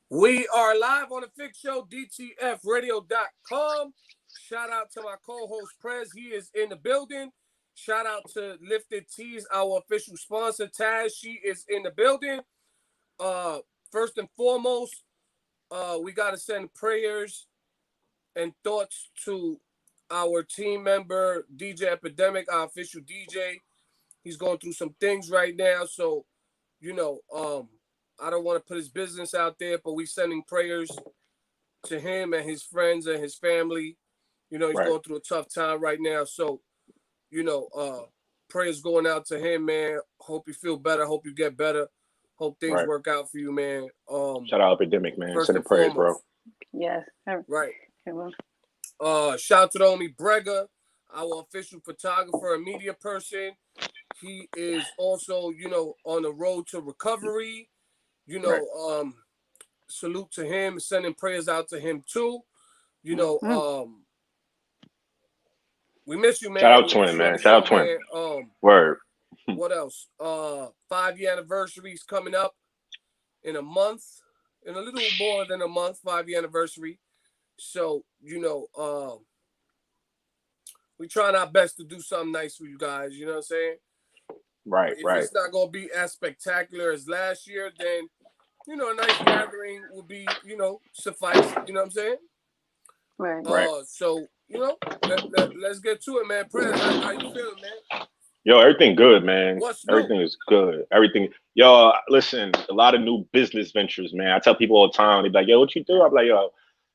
We are live on the Fix Show, DTFradio.com. Shout out to my co-host Prez. He is in the building. Shout out to Lifted Tees, our official sponsor, Taz. She is in the building. First and foremost, we got to send prayers and thoughts to our team member, DJ Epidemic, our official DJ. He's going through some things right now. So, I don't want to put his business out there, but we sending prayers to him and his friends and his family. He's going through a tough time right now. So, prayers going out to him, man. Hope you feel better. Hope you get better. Hope things work out for you, man. Shout out Epidemic, man. Sending prayers, bro. Yes. Right. Shout out to the homie Brega, our official photographer and media person. He is also, on the road to recovery. Salute to him, sending prayers out to him too. We miss you, man. Shout out Twin, man. Shout out Twin. Word. What else? 5-year anniversary is coming up in a month, in a little more than a month. 5-year anniversary. So we trying our best to do something nice for you guys. You know what I'm saying? Right. If it's not gonna be as spectacular as last year, then a nice gathering would be, suffice. You know what I'm saying? Right. So, let's get to it, man. Prez, how you feeling, man? Yo, everything good, man. What's new? Everything is good. Everything. Yo, listen, a lot of new business ventures, man. I tell people all the time, they be like, yo, what you do? I'm like, yo,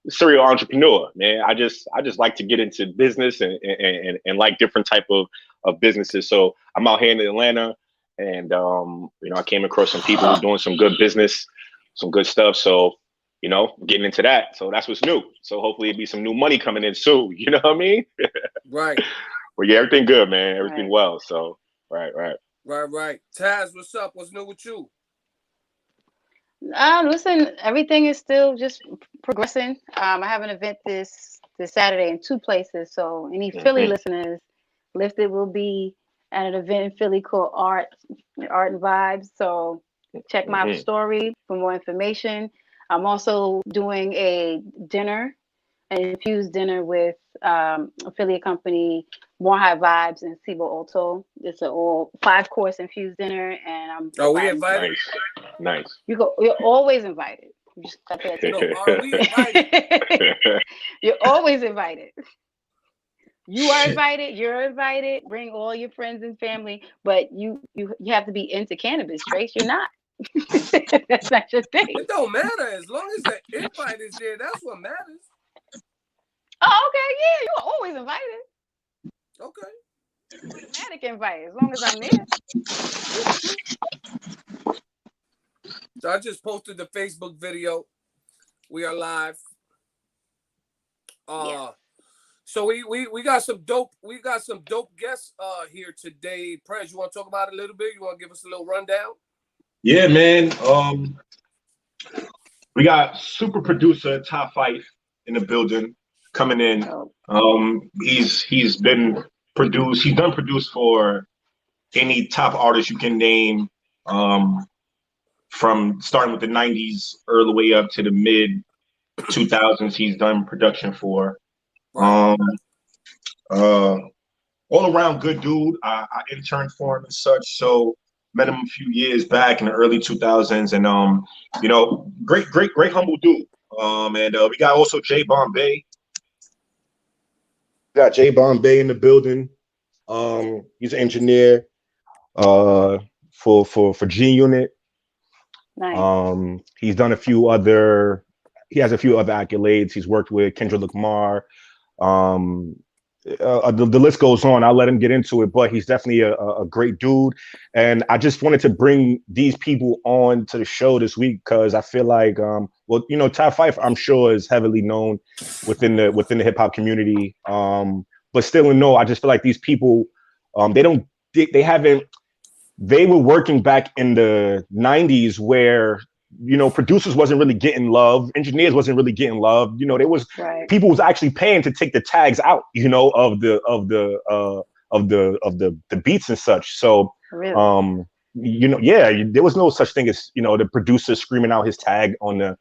serial entrepreneur, man. I just like to get into business and like different type of businesses. So I'm out here in Atlanta, and I came across some people who doing some good business, some good stuff. So getting into that. So that's what's new. So hopefully it'll be some new money coming in soon. You know what I mean? Right. But yeah, everything good, man. Everything well. So right. Taz, what's up? What's new with you? Listen, everything is still just progressing. I have an event this Saturday in 2 places. So any Philly listeners, Lifted will be at an event in Philly called Art and Vibes. So check my story for more information. I'm also doing a dinner, an infused dinner with affiliate company More High Vibes and Cibo Alto. It's an all 5-course infused dinner, and we invited? Nice. You're always invited. You just gotta pay attention. Are we invited? You're always invited. You are invited. You're invited. Bring all your friends and family, but you have to be into cannabis, Trace. You're not. That's not your thing. It don't matter as long as the invite is there. That's what matters. Oh, okay, yeah, you're always invited. Okay. Automatic invite as long as I'm there. So I just posted the Facebook video. We are live. So we got some dope guests here today. Prez, you want to talk about it a little bit? You want to give us a little rundown? Yeah, man. We got super producer Top Fife in the building coming in. He's been produced. He's done produced for any top artist you can name, from starting with the 90s all the way up to the mid 2000s. He's done production for. All around good dude. I interned for him and such. So met him a few years back in the early 2000s, and great humble dude. And we got also Jay Bombay. We got Jay Bombay in the building. He's an engineer for G Unit. Nice. He's done he has a few other accolades. He's worked with Kendrick Lamar. The list goes on. I'll let him get into it, but he's definitely a great dude. And I just wanted to bring these people on to the show this week because I feel like, Top Fife, I'm sure, is heavily known within the hip hop community. But still, no, I just feel like these people, they were working back in the 90s where producers wasn't really getting love, engineers wasn't really getting love. There was people was actually paying to take the tags out, of the beats and such. So really? there was no such thing as, the producer screaming out his tag on the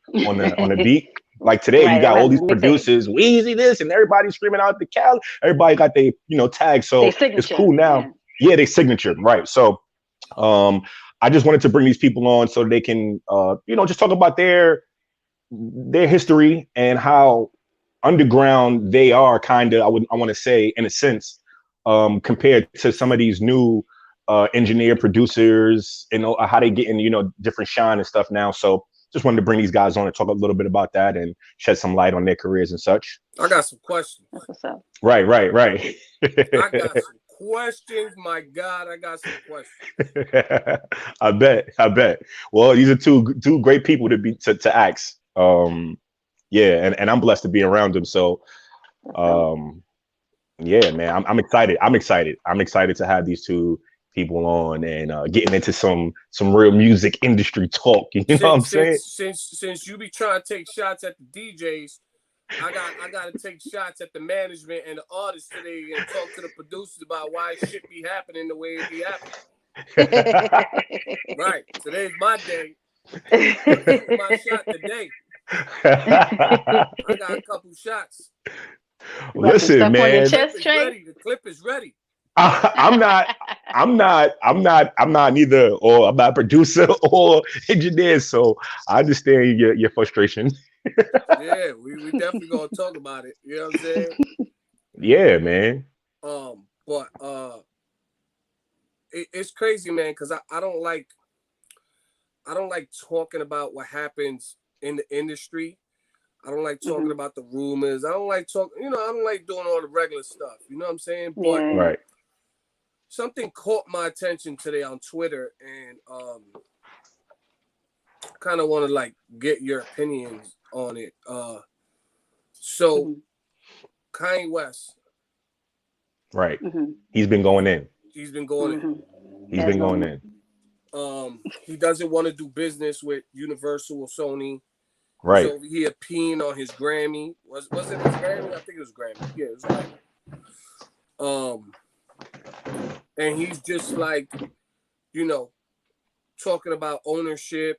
beat. Like today, Right, you got all these mixtape. producers, Wheezy this, and everybody screaming out the Cal. Everybody got their, tag. So They it's signature. cool now. Yeah, they signature, right? So, I just wanted to bring these people on so they can, just talk about their history and how underground they are, kind of. I want to say, in a sense, compared to some of these new engineer producers and how they get in, different shine and stuff now. So just wanted to bring these guys on and talk a little bit about that and shed some light on their careers and such. I got some questions. That's what's up. Right. I got some questions. My God, I got some questions. I bet. Well, these are two great people to ask. Yeah, and I'm blessed to be around them. So, yeah, man, I'm excited. I'm excited to have these two people on and getting into some real music industry talk. You know what I'm saying? Since you be trying to take shots at the DJs, I got to take shots at the management and the artists today and talk to the producers about why shit be happening the way it be happening. Right. Today's my day. My shot today. I got a couple shots. Listen, man. The clip is ready. I'm not neither, or I'm not a producer or engineer, so I understand your frustration. Yeah, we definitely gonna talk about it. You know what I'm saying? Yeah, man. But it's crazy, man, because I don't like talking about what happens in the industry. I don't like talking about the rumors. I don't like talking, I don't like doing all the regular stuff. You know what I'm saying? But right. Something caught my attention today on Twitter, and kind of want to like get your opinions on it. So Kanye West. Right. He's been going in. He's been going in. He's been going in. He doesn't want to do business with Universal or Sony. Right. So he peeing on his Grammy. Was it his Grammy? I think it was Grammy. Yeah, it was Grammy. And he's just like, talking about ownership,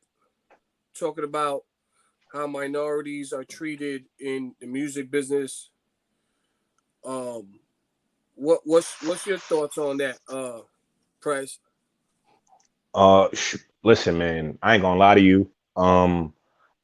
talking about how minorities are treated in the music business. What's your thoughts on that, Price? Listen, man, I ain't gonna lie to you.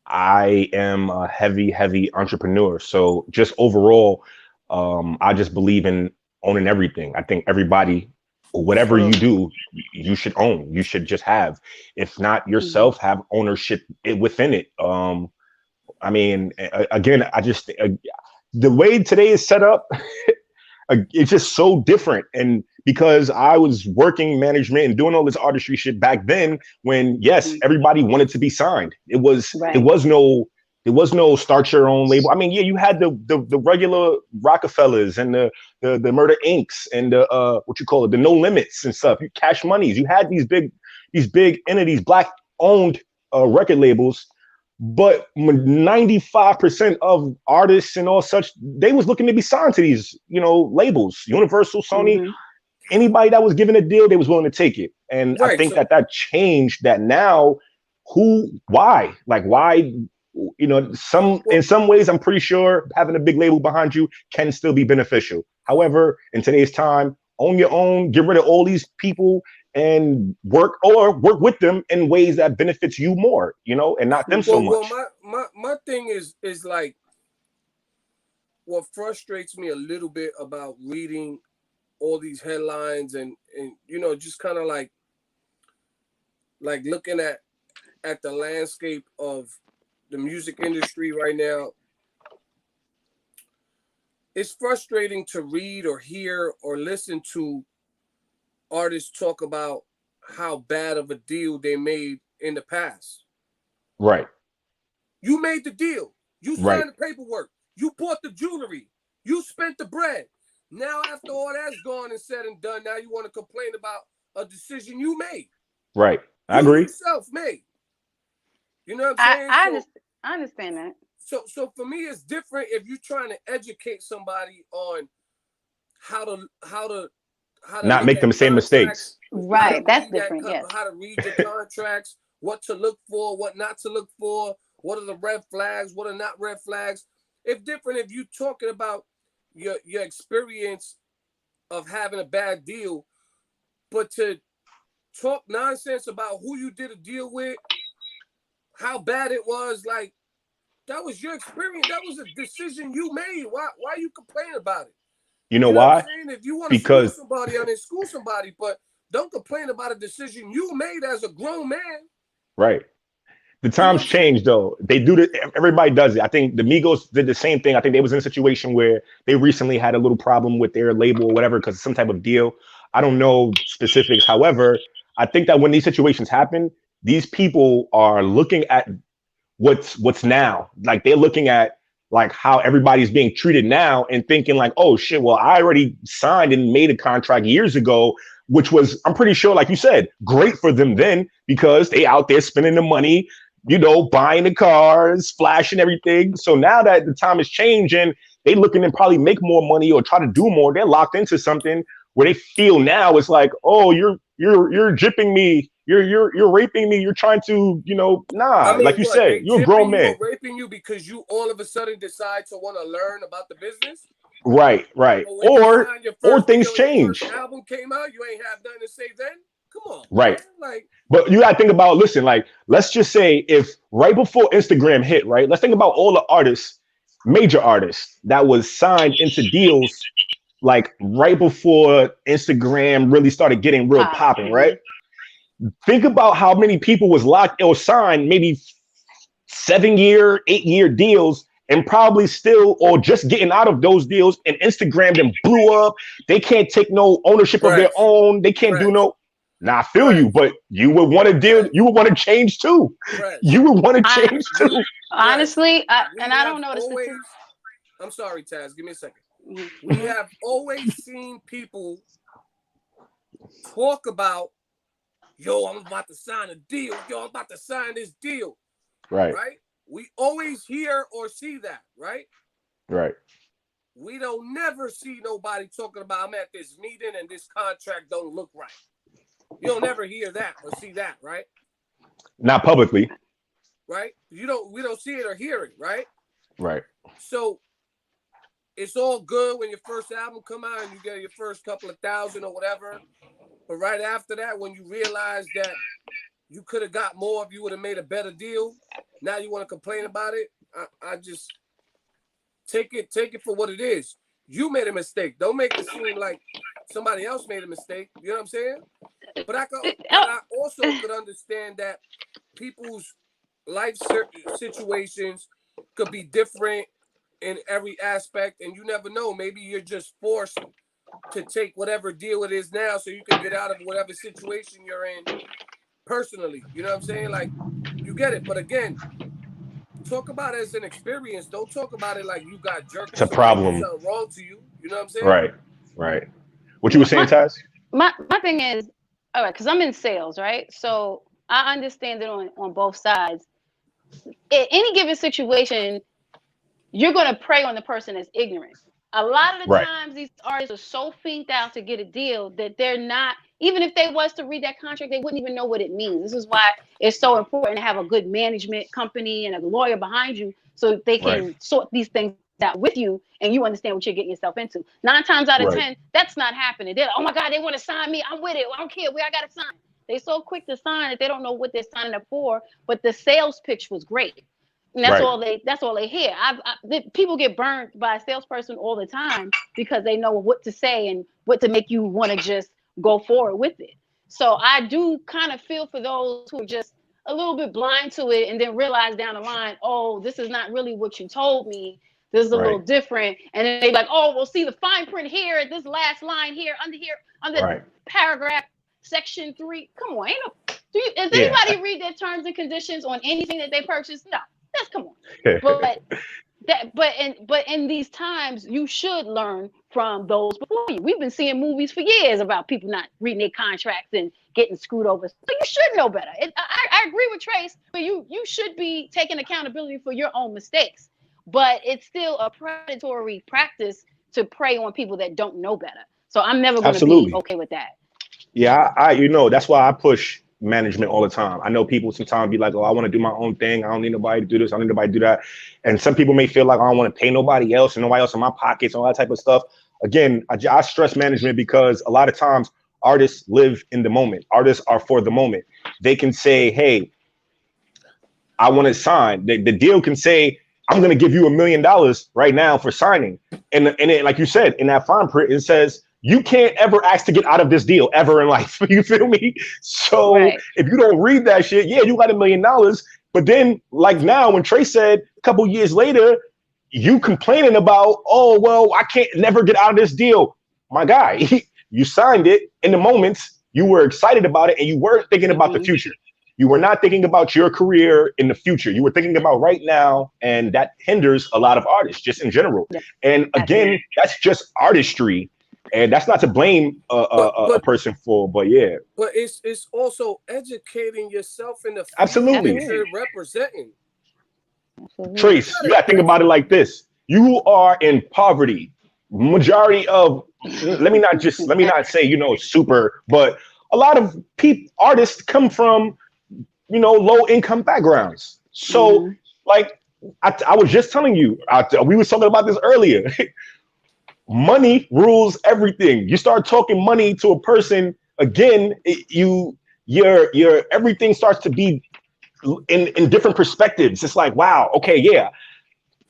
I am a heavy entrepreneur. So just overall, I just believe in owning everything. I think everybody, whatever you do, you should own. You should just have. If not yourself, have ownership within it. I mean, again, the way today is set up, it's just so different. And because I was working management and doing all this artistry shit back then, when everybody wanted to be signed. It was no start your own label. I mean, yeah, you had the regular Rockefellers and the Murder Incs and the No Limits and stuff. Cash Moneys. You had these big entities, black owned record labels. But 95% of artists and all such, they was looking to be signed to these, labels, Universal, Sony, anybody that was given a deal, they was willing to take it. And I think that changed that now. Why? In some ways, I'm pretty sure having a big label behind you can still be beneficial. However, in today's time, own your own, get rid of all these people and work with them in ways that benefits you more, and not them so much. Well, my thing is like, what frustrates me a little bit about reading all these headlines and just kind of like looking at the landscape of the music industry right now. It's frustrating to read or hear or listen to artists talk about how bad of a deal they made in the past. Right. You made the deal. You signed the paperwork. You bought the jewelry. You spent the bread. Now, after all that's gone and said and done, now you want to complain about a decision you made. Right. I agree. Yourself made. You know what I'm saying? I understand that. So for me, it's different if you're trying to educate somebody on how to how to Not look make at them same contracts, mistakes. Right. That's different. Yes. how to read your contracts, what to look for, what not to look for, what are the red flags, what are not red flags. It's different if you talking about your experience of having a bad deal, but to talk nonsense about who you did a deal with, how bad it was, like that was your experience. That was a decision you made. Why are you complaining about it? You know You know what I'm why? saying? If you want to school Because somebody, then school somebody, but don't complain about a decision you made as a grown man. right. The You know what times I'm saying? change though. They do it. Everybody does it. I think the Migos did the same thing. I think they was in a situation where they recently had a little problem with their label or whatever because of some type of deal. I don't know specifics. However, I think that when these situations happen, these people are looking at what's now. Like they're looking at like how everybody's being treated now and thinking like, oh shit, well, I already signed and made a contract years ago, which was, I'm pretty sure, like you said, great for them then because they out there spending the money, you know, buying the cars, flashing everything. So now that the time is changing, they looking to probably make more money or try to do more. They're locked into something where they feel now it's like, oh, you're gypping me, you're raping me, you're trying to, you know, I nah, like mean, you what, said, they you're a gypping grown you man. or raping you because you all of a sudden decide to want to learn about the business? Right. But when you signed your Or first things deal and your change. first album came out, you ain't have nothing to say then? Come on, Right. man. Like, But you gotta think about, listen, like, let's just say if right before Instagram hit, right? Let's think about all the artists, major artists that was signed into deals like right before Instagram really started getting real Pop. popping, right? Think about how many people was locked or signed maybe 7-year, 8-year deals and probably still or just getting out of those deals and Instagram then blew up. They can't take no ownership of their fresh, own. They can't do fresh, no. Now I feel fresh, you, but you would want to deal. fresh, You would want to change too. fresh. You would want to I change We, too. fresh. honestly, We and I have don't know the always, statistics. I'm sorry, Taz, give me a second. We Mm-hmm. have always seen people talk about, yo, I'm about to sign a deal. Yo, I'm about to sign this deal, Right, right? We always hear or see that, right? right. We don't never see nobody talking about I'm at this meeting and this contract don't look right. You don't never hear that or see that, right? Not publicly. Right? We don't see it or hear it, right? Right, So it's all good when your first album come out and you get your first couple of thousand or whatever. But right after that, when you realize that you could have got more if you would have made a better deal, now you want to complain about it. I just take it for what it is. You made a mistake. Don't make it seem like somebody else made a mistake. You know what I'm saying? But I also could understand that people's life situations could be different in every aspect, and you never know. Maybe you're just forced to take whatever deal it is now so you can get out of whatever situation you're in personally. You know what I'm saying? Like, you get it. But again, talk about it as an experience. Don't talk about it like you got jerked or it's a somebody did problem. something wrong to you. You know what I'm saying? Right, right. What you were saying, My Taz? my thing is, all right, because I'm in sales, right? So I understand it on both sides. In any given situation, you're going to prey on the person that's ignorant. A lot of the Right, times, these artists are so fiended out to get a deal that they're not, even if they was to read that contract, they wouldn't even know what it means. This is why it's so important to have a good management company and a lawyer behind you so they right, can sort these things out with you and you understand what you're getting yourself into. 9 times out of right, 10, that's not happening. They're like, oh my God, they want to sign me. I'm with it. I don't care where I got to sign. They so quick to sign that they don't know what they're signing up for. But the sales pitch was great. And right, that's all they hear. People get burned by a salesperson all the time because they know what to say and what to make you want to just go forward with it. So I do kind of feel for those who are just a little bit blind to it and then realize down the line, oh, this is not really what you told me. This is a little right, different. And then they like, oh, well, see the fine print here, this last line here, under right. paragraph section 3. Come on, does Yeah. anybody read their terms and conditions on anything that they purchase? No. That's come on. But in these times, you should learn from those before you. We've been seeing movies for years about people not reading their contracts and getting screwed over. So you should know better. I agree with Trace, but you should be taking accountability for your own mistakes. But it's still a predatory practice to prey on people that don't know better. So I'm never going to Absolutely. be okay with that. Yeah, that's why I push management all the time. I know people sometimes be like, oh, I want to do my own thing. I don't need nobody to do this. I don't need nobody to do that. And some people may feel like I don't want to pay nobody else and nobody else in my pockets, all that type of stuff. Again, I stress management because a lot of times artists live in the moment. Artists are for the moment. They can say, hey, I want to sign. The deal can say, I'm going to give you $1 million right now for signing. And it, like you said, in that fine print, it says, you can't ever ask to get out of this deal ever in life. You feel me? So Right. if you don't read that shit, yeah, you got $1 million. But then, like now, when Trey said a couple years later, you complaining about, oh, well, I can't never get out of this deal. My guy, you signed it in the moment. You were excited about it and you weren't thinking about the future. You were not thinking about your career in the future. You were thinking about right now, and that hinders a lot of artists just in general. Yeah. And again, that's just artistry, and that's not to blame a person for, but yeah. But it's also educating yourself in the field Absolutely. that you're representing. Trace, you gotta think about it like this. You are in poverty. Majority of let me not say, super, but a lot of artists come from low income backgrounds. So like I was just telling you, we were talking about this earlier. Money rules everything. You start talking money to a person, again, your everything starts to be in different perspectives. It's like, wow, okay, yeah.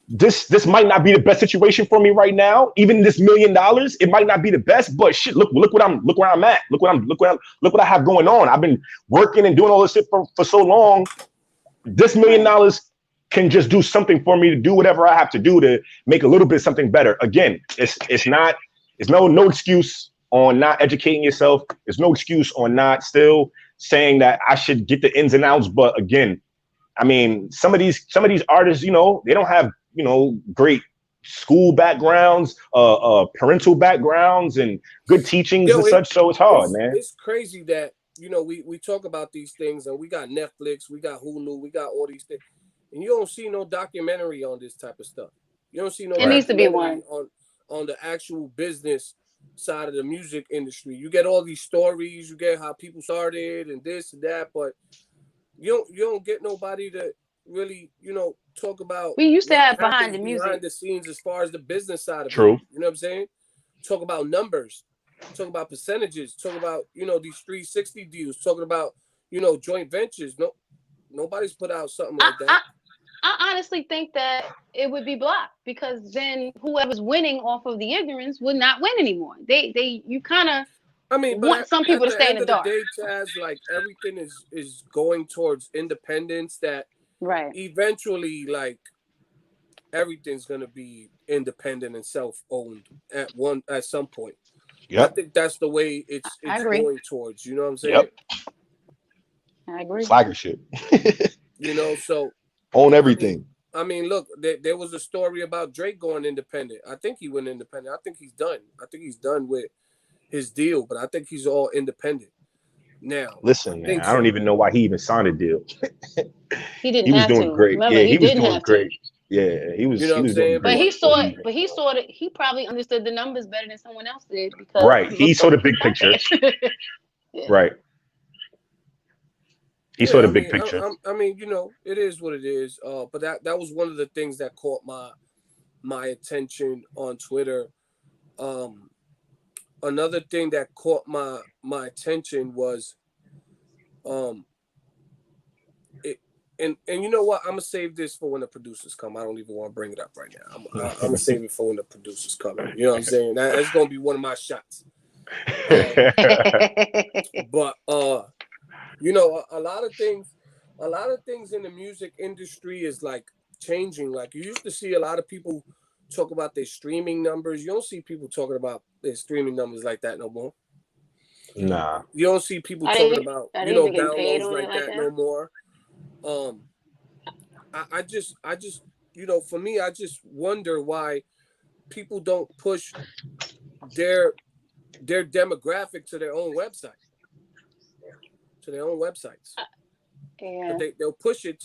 This might not be the best situation for me right now. Even this $1 million, it might not be the best, but shit, look where I'm at. Look what I have going on. I've been working and doing all this shit for so long. This $1 million can just do something for me to do whatever I have to do to make a little bit something better. Again, it's no excuse on not educating yourself. There's no excuse on not still saying that I should get the ins and outs. But again, I mean, some of these artists, they don't have great school backgrounds, parental backgrounds, and good teachings and such. So it's hard, man. It's crazy that we talk about these things, and we got Netflix, we got Hulu, we got all these things, and you don't see no documentary on this type of stuff. You don't see no. It needs to be one on the actual business side of the music industry. You get all these stories, you get how people started and this and that, but you don't get nobody to really, talk about. We used to have behind the scenes as far as the business side of True. it. You know what I'm saying? Talk about numbers, talk about percentages, talk about, these 360 deals, talking about, joint ventures. Nobody's put out something like that. I honestly think that it would be blocked because then whoever's winning off of the ignorance would not win anymore. You kind of want some people to stay in the dark. At the end of the day, Chaz, like everything is going towards independence. That eventually, like everything's gonna be independent and self-owned at some point. Yep. I think that's the way it's going towards. You know what I'm saying? Yep. I agree. Swagger shit. So own everything. I mean, look, there was a story about Drake going independent. I think he went independent. I think he's done. I think he's done with his deal, but I think he's all independent now. Listen, man, I don't even know why he even signed a deal. He didn't. He was have doing to. great. Remember, he was didn't doing have great. To. Yeah, he was. You know what I'm saying? But he saw it. But he saw it. He probably understood the numbers better than someone else did because he saw the big picture. Right. He saw the big picture. I mean, it is what it is. But that was one of the things that caught my attention on Twitter. Another thing that caught my attention was, and you know what? I'm gonna save this for when the producers come. I don't even want to bring it up right now. I'm gonna save it for when the producers come. You know what I'm saying? That's gonna be one of my shots. But a lot of things in the music industry is like changing. Like you used to see a lot of people talk about their streaming numbers. You don't see people talking about their streaming numbers like that no more. Nah. You don't see people talking about downloads like that no more. I just for me, I just wonder why people don't push their demographic to their own website. To their own websites. Yeah. But they'll push it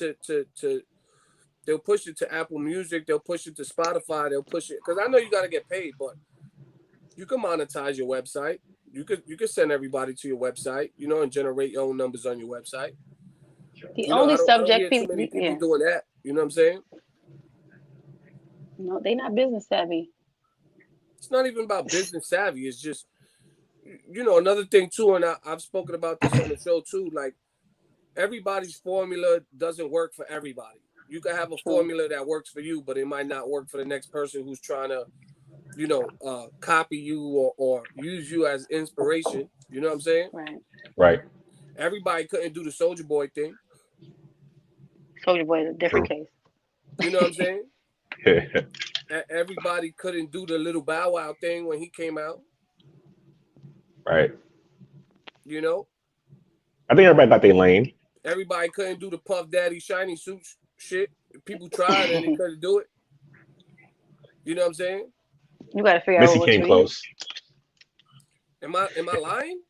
they'll push it to Apple Music, they'll push it to Spotify, they'll push it because I know you got to get paid, but you can monetize your website. You could send everybody to your website, you know, and generate your own numbers on your website. The You know, only I don't subject hear too many people doing that. You know what I'm saying? No, they not business savvy. It's not even about business savvy. It's just, you know, another thing too, and I've spoken about this on the show too. Like, everybody's formula doesn't work for everybody. You can have a formula that works for you, but it might not work for the next person who's trying to, you know, copy you or use you as inspiration. You know what I'm saying? Right. Right. Everybody couldn't do the Soldier Boy thing. Soldier Boy is a different True. case. You know what I'm saying? Everybody couldn't do the Little Bow Wow thing when he came out. Right. You know? I think everybody got their lane. Everybody couldn't do the Puff Daddy shiny suit shit. People tried and they couldn't do it. You know what I'm saying? You got to figure Missy out what's came for close. Am I lying?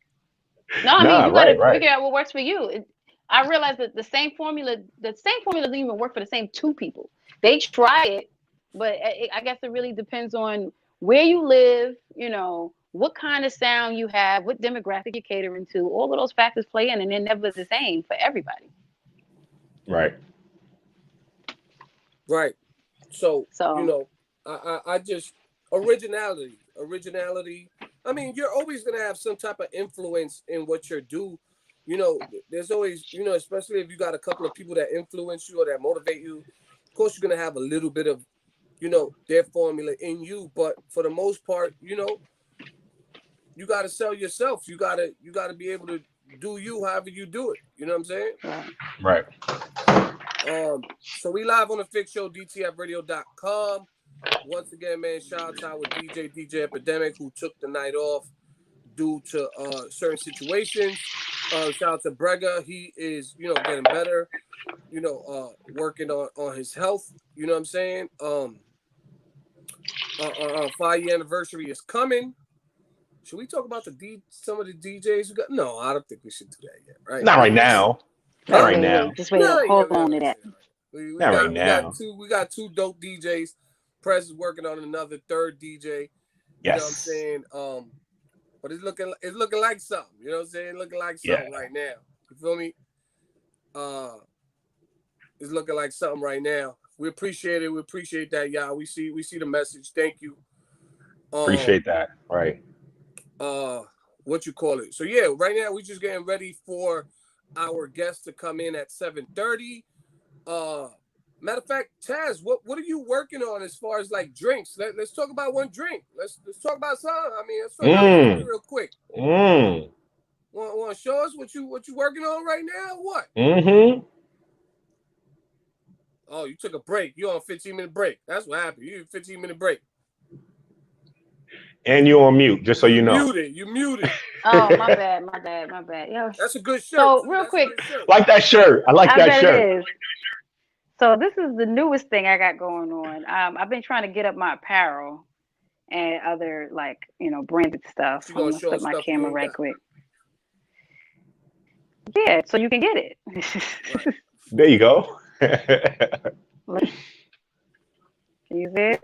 No, I mean, you got to right. figure out what works for you. I realized that the same formula doesn't even work for the same two people. They try it, but I guess it really depends on where you live, you know, what kind of sound you have, what demographic you're catering to. All of those factors play in, and they're never the same for everybody. Right. Right. So you know, I just originality. I mean, you're always gonna have some type of influence in what you do. You know, there's always, you know, especially if you got a couple of people that influence you or that motivate you. Of course, you're gonna have a little bit of, you know, their formula in you, but for the most part, you know, you gotta sell yourself. You gotta be able to do you however you do it. You know what I'm saying? Right. So we live on the Fix Show, DTFradio.com. Once again, man, shout out with DJ Epidemic, who took the night off due to certain situations. Shout out to Brega. He is, you know, getting better, you know, working on his health. You know what I'm saying? Our 5-year anniversary is coming. Should we talk about some of the DJs we got? No, I don't think we should do that yet, right? Not right now. Not right now. Just wait. Hold on to that. We got two dope DJs. Prez is working on another third DJ. You know what I'm saying? But it's looking like something. You know what I'm saying? Looking like something right now. You feel me? It's looking like something right now. We appreciate it. We appreciate that, y'all. We see the message. Thank you. Appreciate that. Right. What you call it? So yeah, right now we're just getting ready for our guests to come in at 7:30. Matter of fact, Taz, what are you working on as far as like drinks? Let's talk about one drink. Let's talk about something. I mean, let's talk about it real quick. Want to show us what you working on right now? What? Oh, you took a break. You on a 15-minute break. That's what happened. You 15-minute break. And you're on mute, just so you know. You muted. Oh, my bad. Yo, that's a good shirt. So real quick, like that shirt. I like that shirt. It is. So this is the newest thing I got going on. I've been trying to get up my apparel and other, like, you know, branded stuff. I'm gonna flip my camera right quick. Yeah, so you can get it. Right. There you go. Can you see it?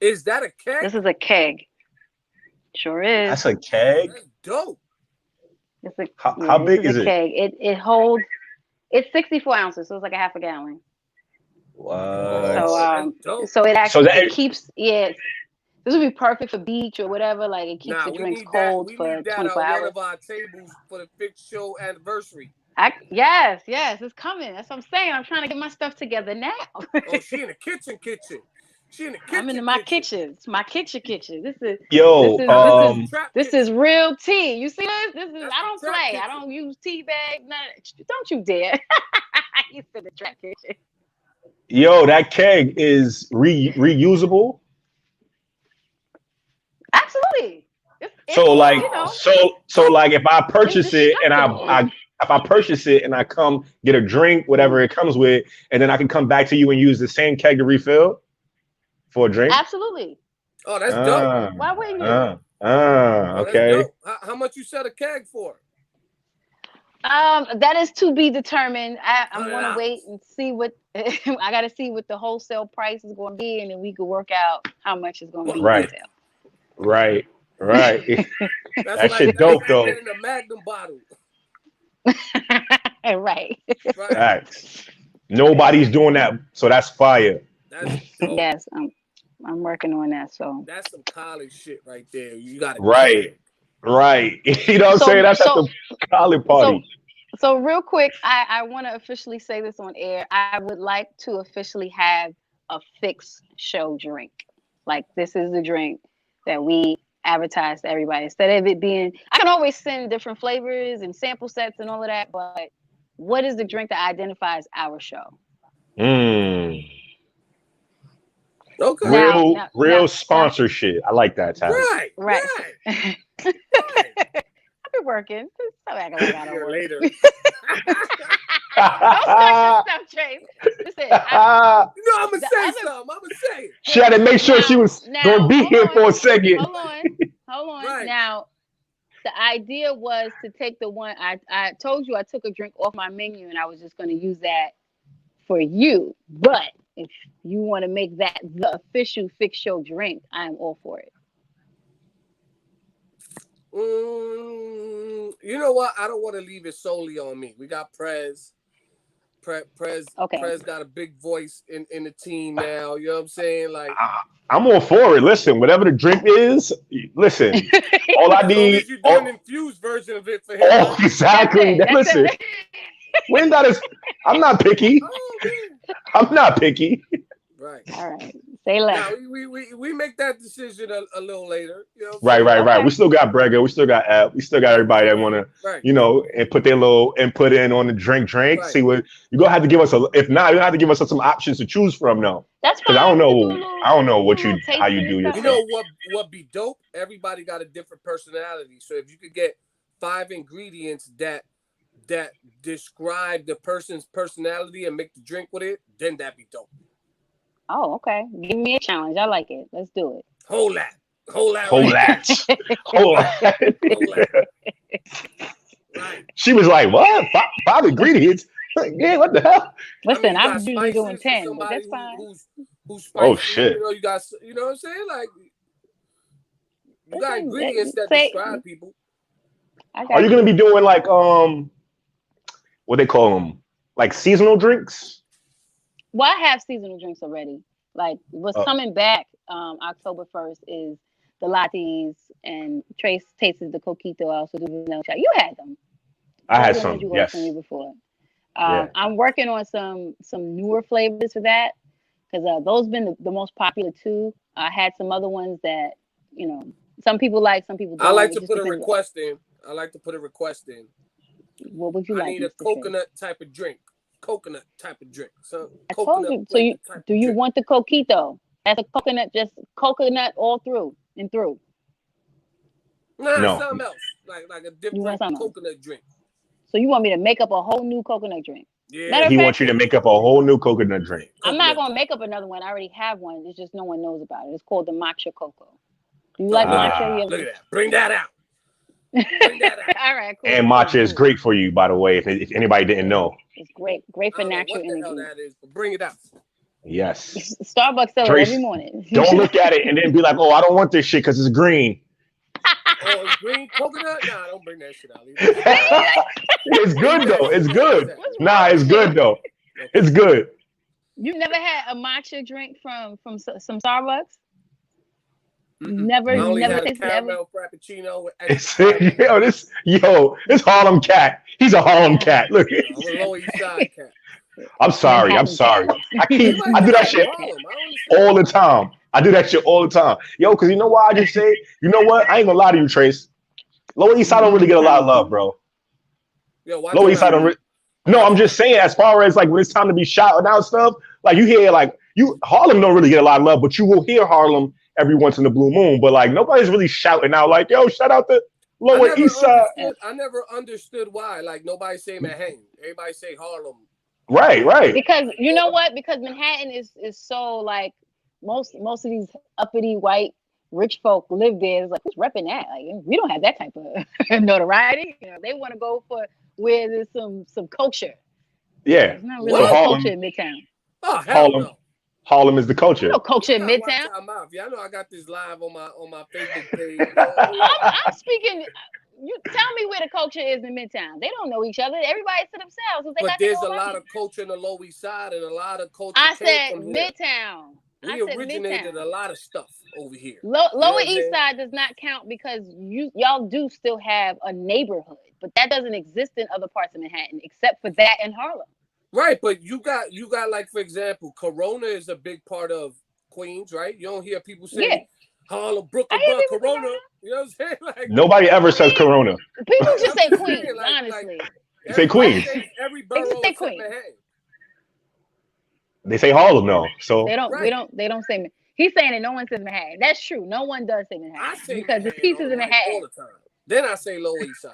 Is that a keg? This is a keg. Sure is. That's a keg? That's dope. How big is it? Keg. It holds, it's 64 ounces, so it's like a half a gallon. Wow. So it actually it keeps, this would be perfect for beach or whatever. Like, it keeps the drinks cold for 24 hours. One of our tables for the Fix Show anniversary. Yes, it's coming. That's what I'm saying. I'm trying to get my stuff together now. Oh, she in the kitchen. She in the kitchen. I'm in my kitchen. It's my kitchen. This is this is real tea. You see this? I don't play. Kitchen. I don't use tea bags. Don't you dare. You in the trap kitchen. Yo, that keg is reusable. Absolutely. So like, you know, so like, if I purchase it and if I purchase it and I come get a drink, whatever it comes with, and then I can come back to you and use the same keg to refill for a drink. Absolutely. Oh, that's dope. Why wouldn't you? Okay. How much you set a keg for? That is to be determined. I'm gonna wait and see what I gotta see what the wholesale price is gonna be, and then we can work out how much it's gonna be. Right. Right. Right. That shit That's dope like though. getting a Magnum bottle. Right. Right. Facts. Nobody's doing that, so that's fire. That's dope. Yes, I'm working on that. So That's some college shit right there. You got a Right. keg. Right. You know what I'm so saying? That's at so the college so party. so real quick, I want to officially say this on air. I would like to officially have a fixed show drink. Like this is the drink that we advertise to everybody. Instead of it being, I can always send different flavors and sample sets and all of that, but what is the drink that identifies our show? Mm. Okay. Now, Real, now, real now, now, sponsor shit. I like that, Taz. Right. right. Right. I've Right. been working. Stop acting like I don't Here work. later. Don't start your stuff, Trace. Listen, You know, I'm gonna the say other something. I'm gonna say it. She had to make sure she was gonna be here for a second. Hold on. Right. Now, the idea was to take the one I told you I took a drink off my menu and I was just going to use that for you. But if you want to make that the official fix show drink, I am all for it. You know what? I don't want to leave it solely on me. We got Prez. Okay. Prez got a big voice in the team now. You know what I'm saying? Like, I'm all for it. Listen, whatever the drink is, listen. All I as long need. as you do an infused version of it for him. Oh, exactly. That's Listen, it. we ain't gotta. I'm not picky. Oh man. I'm not picky. Right. All right. Say less. Now we make that decision a little later. You know what I'm Right, saying? right, right. Okay. We still got Brega. We still got App. We still got everybody that want to, Right. you know, and put their little input in on the drink. Right. See what you're gonna have to give us. If not, you have to give us some options to choose from. No, That's because fine. I don't We can do a know. little- I don't know what do a you little how you tasting do and your stuff. You thing. know what be dope? Everybody got a different personality. So if you could get 5 ingredients that describe the person's personality and make the drink with it, then that'd be dope. Oh, okay. Give me a challenge. I like it. Let's do it. Hold that. Hold Right that. Hold that. there. Hold that. Right. She was like, "What? Five ingredients? Yeah, what the hell?" Listen, you I'm got usually doing spices for 10, but somebody that's fine. who's spicy. Oh shit! You know, you got, you know what I'm saying? Like, you got Listen, ingredients that say- describe people. I got Are you gonna be doing like what they call them, like seasonal drinks? Well, I have seasonal drinks already. Like what's Oh. coming back October 1st is the lattes and Trace tasted the coquito. I also do vanilla shot. You had them. I had Those are the some. ones you ordered Yes. from me before. Yeah. I'm working on some newer flavors for that because those been the most popular too. I had some other ones that some people like, some people don't. I like It to just put a depends. request in. I like to put a request in. What would you I like? need a Mr. Trace? coconut type of drink. Coconut type of drink. So I told coconut you. So you flavored type do of you drink. want the coquito? That's a coconut, just coconut all through and through. Nah, No. something else. Like a You want different something else? coconut drink. So you want me to make up a whole new coconut drink? Yeah. Matter of He fact, wants you to make up a whole new coconut drink. I'm not Coconut. gonna make up another one. I already have one. It's just no one knows about it. It's called the matcha cocoa. Do you Oh, like look matcha? at You Look at that. Bring that out. Bring that out. All right, cool. And matcha is great for you, by the way. If anybody didn't know, It's great for I don't know natural what the hell energy. that is, but bring it out. yes. Starbucks sell it Trace, every morning. Don't look at it and then be like, "Oh, I don't want this shit because it's green." Oh, it's green coconut? Nah, don't bring that shit out. It's good though. It's good. What's Nah, wrong it's with good you? though. It's good. You've never had a matcha drink from some Starbucks? Mm-mm. Never, I only never had a tasted ever. caramel frappuccino with It's, extra caramel. this Harlem cat. He's a Harlem cat. Look, I'm a Lower East Side cat. I'm sorry. I'm Manhattan sorry. cat. I do Everybody that cat shit in Harlem. I don't understand. all the time. I do that shit all the time. Yo, because you know why I just say, you know what? I ain't gonna lie to you, Trace. Lower East Side don't really get a lot of love, bro. Yo, watch Lower your East Side mouth. don't. No, I'm just saying, as far as like when it's time to be shouting out stuff, like you hear like Harlem don't really get a lot of love, but you will hear Harlem every once in the blue moon. But like nobody's really shouting out like, yo, shout out to Lower East Side. I never understood why. Like nobody say Manhattan. Everybody say Harlem. Right. Because you know what? Because Manhattan is so like most of these uppity white rich folk live there. It's like who's repping that? Like we don't have that type of notoriety. They want to go for where there's some culture. Yeah. There's not really So a Harlem- culture in Midtown. Oh hell Harlem. no. Harlem is the You culture. know, culture in Nah, watch Midtown. our mouth. Y'all know I got this live on my Facebook page. I'm speaking. You tell me where the culture is in Midtown. They don't know each other. Everybody's to themselves. What they But got to there's know a about lot me? of culture in the Lower East Side, and a lot of culture I came said from here. Midtown. We I said originated Midtown. a lot of stuff over here. Lower what I'm East saying? Side does not count because y'all do still have a neighborhood, but that doesn't exist in other parts of Manhattan except for that in Harlem. Right, but you got like, for example, Corona is a big part of Queens, right? You don't hear people say Yeah, Harlem, I Brooklyn, hear bro, people say Corona. You know what I'm saying? Like, Nobody ever says Corona. people just I'm say just Queens. saying, like Honestly, They say everybody Queens. says every they just borough say except Queens. Manhattan. They say Harlem though. So They don't. We Right. don't. They don't say. He's saying that no one says Manhattan. That's true. No one does say Manhattan I say because there's Manhattan on pieces the in mic all Manhattan. the time. Then I say Lower East Side.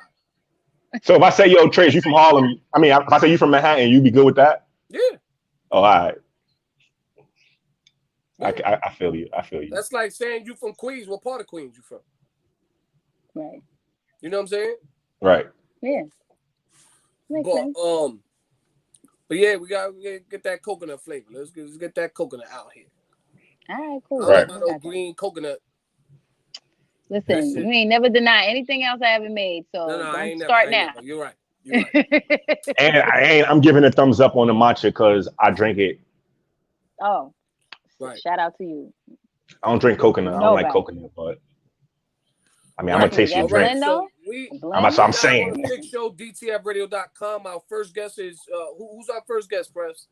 so if I say, yo, Trase, you from Harlem? I mean, if I say you from Manhattan, you be good with that? Yeah. Oh, all right. Yeah. I feel you. I feel you. That's like saying you from Queens. What part of Queens you from? Right. You know what I'm saying? Right. Yeah. Makes But sense. but yeah, we gotta get that coconut flavor. Let's get that coconut out here. All right. I Cool. don't know Right. about no green coconut. That Listen, shit. you ain't never deny anything else I ever made, so No, I don't ain't never. start now. You're right. You're right. And I'm giving a thumbs up on the matcha because I drink it. Oh, Right. shout out to you. I don't drink coconut. I don't like Nobody. coconut, but I mean, I'm Right. gonna taste That your All right. drink. blend So though. we Blend. I'm live on saying the Fix Show, DTFradio.com. Our first guest is who's our first guest, Press?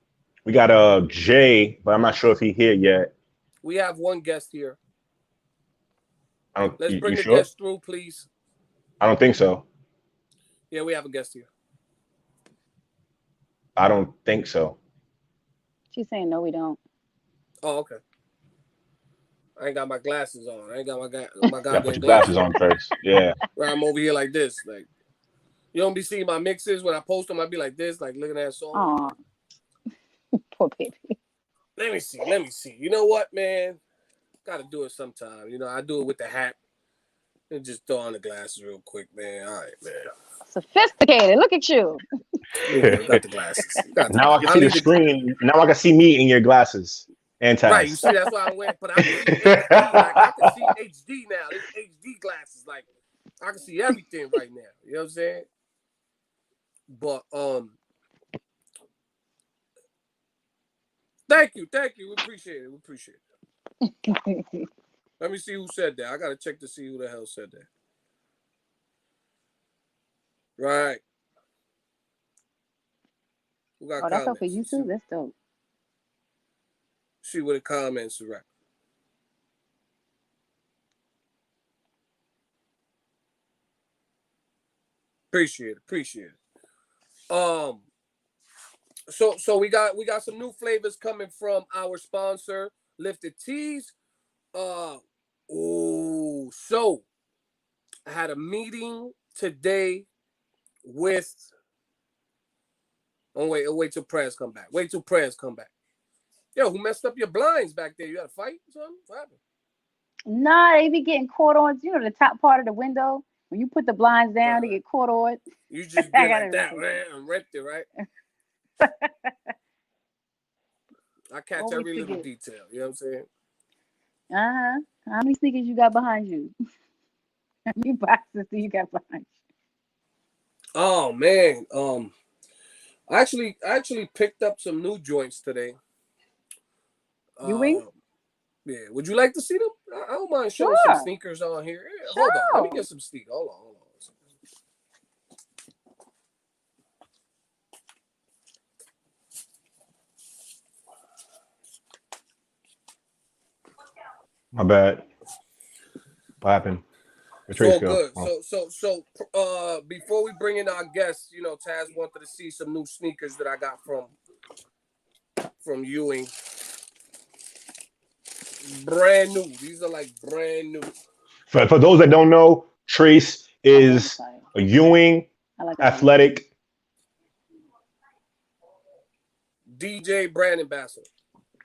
we got Jay, but I'm not sure if he here yet. We have one guest here. I don't. Let's bring You the sure? guest through, please. I don't think so. Yeah, we have a guest here. I don't think so. She's saying no, we don't. Oh, okay. I ain't got my glasses on. I ain't got my You gotta goddamn put your glasses glasses on, Trace. Yeah. Right, I'm over here like this. Like, you don't be seeing my mixes when I post them. I be like this, like looking at that song. Aw, poor baby. Let me see. You know what, man? Gotta do it sometime. You know, I do it with the hat and just throw on the glasses real quick, man. All right, man. Sophisticated. Look at you. You got the glasses. Now I can see the screen. Now I can see me in your glasses and Right, you Taz. see, that's why I went. But I can see HD. Like I can see HD now. This HD glasses. Like I can see everything right now. You know what I'm saying? But thank you. We appreciate it. Let me see who said that. I gotta check to see who the hell said that. Right. Who got Oh, that's up comments? for you too. That's dope. See what the comments are right. Appreciate it. So we got some new flavors coming from our sponsor, Lifted Teas. So I had a meeting today with. Oh wait till prayers come back. Yo, who messed up your blinds back there? You got a fight or something? What happened? Nah, they be getting caught on. You know the top part of the window when you put the blinds down, they get caught on. You just I did got like it that, right. man, and ripped it, right? I catch Always every little forget. detail. You know what I'm saying? How many sneakers you got behind you? How many boxes do you got behind you? Oh man, I actually picked up some new joints today. You wing? Yeah. Would you like to see them? I don't mind showing some Sure. sneakers on here. Yeah, hold on, let me get some sneakers. Hold on. My bad. What happened? Where It's Trace all go? good. Oh. So before we bring in our guests, you know, Taz wanted to see some new sneakers that I got from Ewing. Brand new. These are like brand new. For those that don't know, Trace is a Ewing athletic DJ brand ambassador.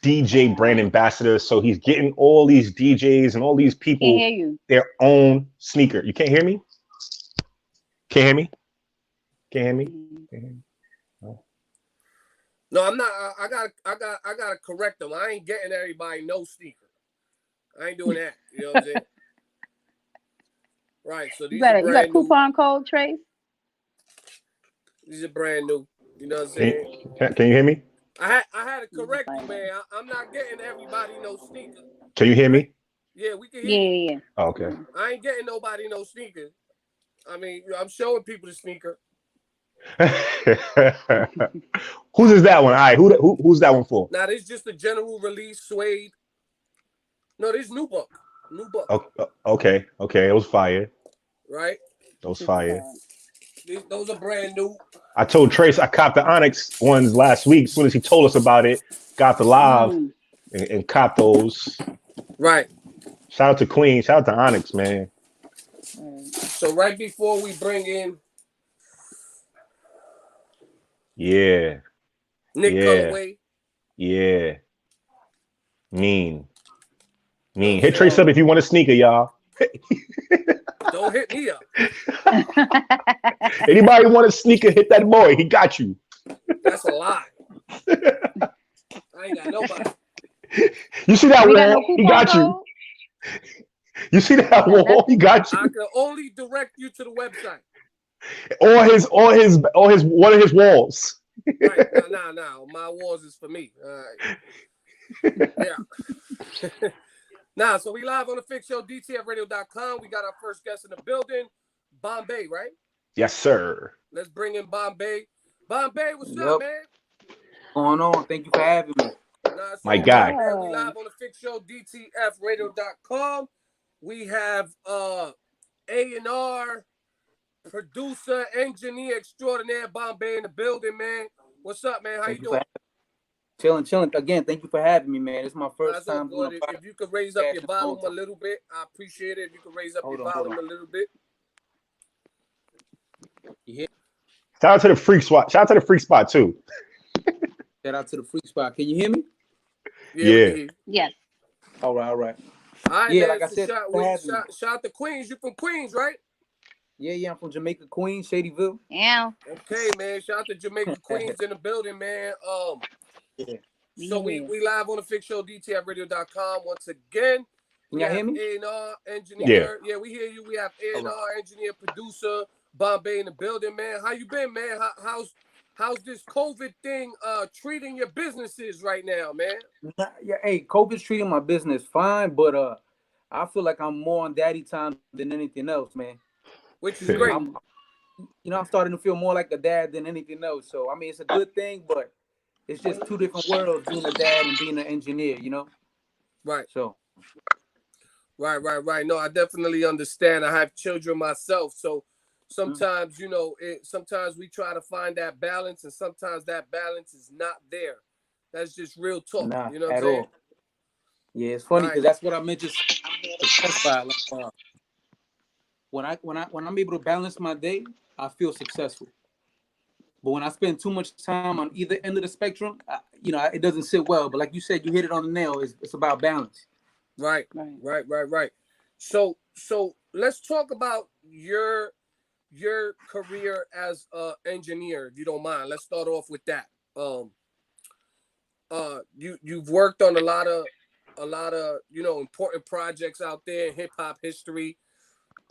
DJ brand ambassador. So he's getting all these DJs and all these people Can't hear you. their own sneaker. You can't hear me? Can't hear me? Can't hear me? Can't hear me? No. No, I'm not. I gotta correct them. I ain't getting everybody no sneaker. I ain't doing that. You know what I'm saying? Right. So these are You got brand new. coupon code, Trase? These are brand new. You know what I'm saying? Can you hear me? I had to correct you, man. I'm not getting everybody no sneaker. Can you hear me? Yeah, we can hear you. Yeah. Oh, okay. I ain't getting nobody no sneaker. I mean, I'm showing people the sneaker. Whose is that one? All right, who's that one for? Now, this is just a general release suede. No, this is new book. New book. Okay, it was fire. Right? It was fire. Those are brand new. I told Trase I copped the Onyx ones last week. As soon as he told us about it, got the live and copped those. Right. Shout out to Queen. Shout out to Onyx, man. So right before we bring in Nick Colorway. Yeah. Mean. Hit Trase up if you want a sneaker, y'all. Don't hit me up. Anybody want a sneaker, hit that boy. He got you. That's a lie. I ain't got nobody. You see that wall? He got you. You see that wall? He got you. I can only direct you to the website. Or his one of his walls. Right. Nah. My walls is for me. All right. Yeah. Nah, so we live on the Fix Show, DTFradio.com. We got our first guest in the building, Bombay, right? Yes, sir. Let's bring in Bombay. Bombay, what's up, man? Going on? Thank you for having me. My guy. We live on the Fix Show, DTFradio.com. We have A&R, producer, engineer extraordinaire, Bombay in the building, man. What's up, man? How you doing? Chilling. Again, thank you for having me, man. It's my first time doing a If you could raise up your volume a little bit, I appreciate it. If you could raise up your volume a little bit. Yeah. Shout out to the Freak Spot. Shout out to the Freak Spot too. Shout out to the Freak Spot. Can you hear me? Yeah. Yes. All right. All right, yeah, man. like I said, shout out to Queens. You from Queens, right? Yeah, I'm from Jamaica, Queens, Shadyville. Yeah. Okay, man. Shout out to Jamaica, Queens in the building, man. Yeah. So we live on the Fix Show, DTFradio.com. Once again, Can y'all hear me? A&R engineer. Yeah, we hear you. We have A&R engineer, producer, Bombay in the building, man. How you been, man? How's this COVID thing treating your businesses right now, man? Yeah, hey, COVID's treating my business fine, but I feel like I'm more on daddy time than anything else, man. Which is great. I'm starting to feel more like a dad than anything else. So I mean, it's a good thing, but it's just two different worlds, being a dad and being an engineer, you know? Right. So. Right. No, I definitely understand. I have children myself, so sometimes, sometimes we try to find that balance, and sometimes that balance is not there. That's just real talk. Nah, you know what I'm saying? All. Yeah, it's funny because that's what I meant to specify. Like, when I'm able to balance my day, I feel successful. But when I spend too much time on either end of the spectrum, it doesn't sit well. But like you said, you hit it on the nail. It's about balance. Right. So let's talk about your career as an engineer, if you don't mind. Let's start off with that. You've worked on a lot of important projects out there in hip hop history.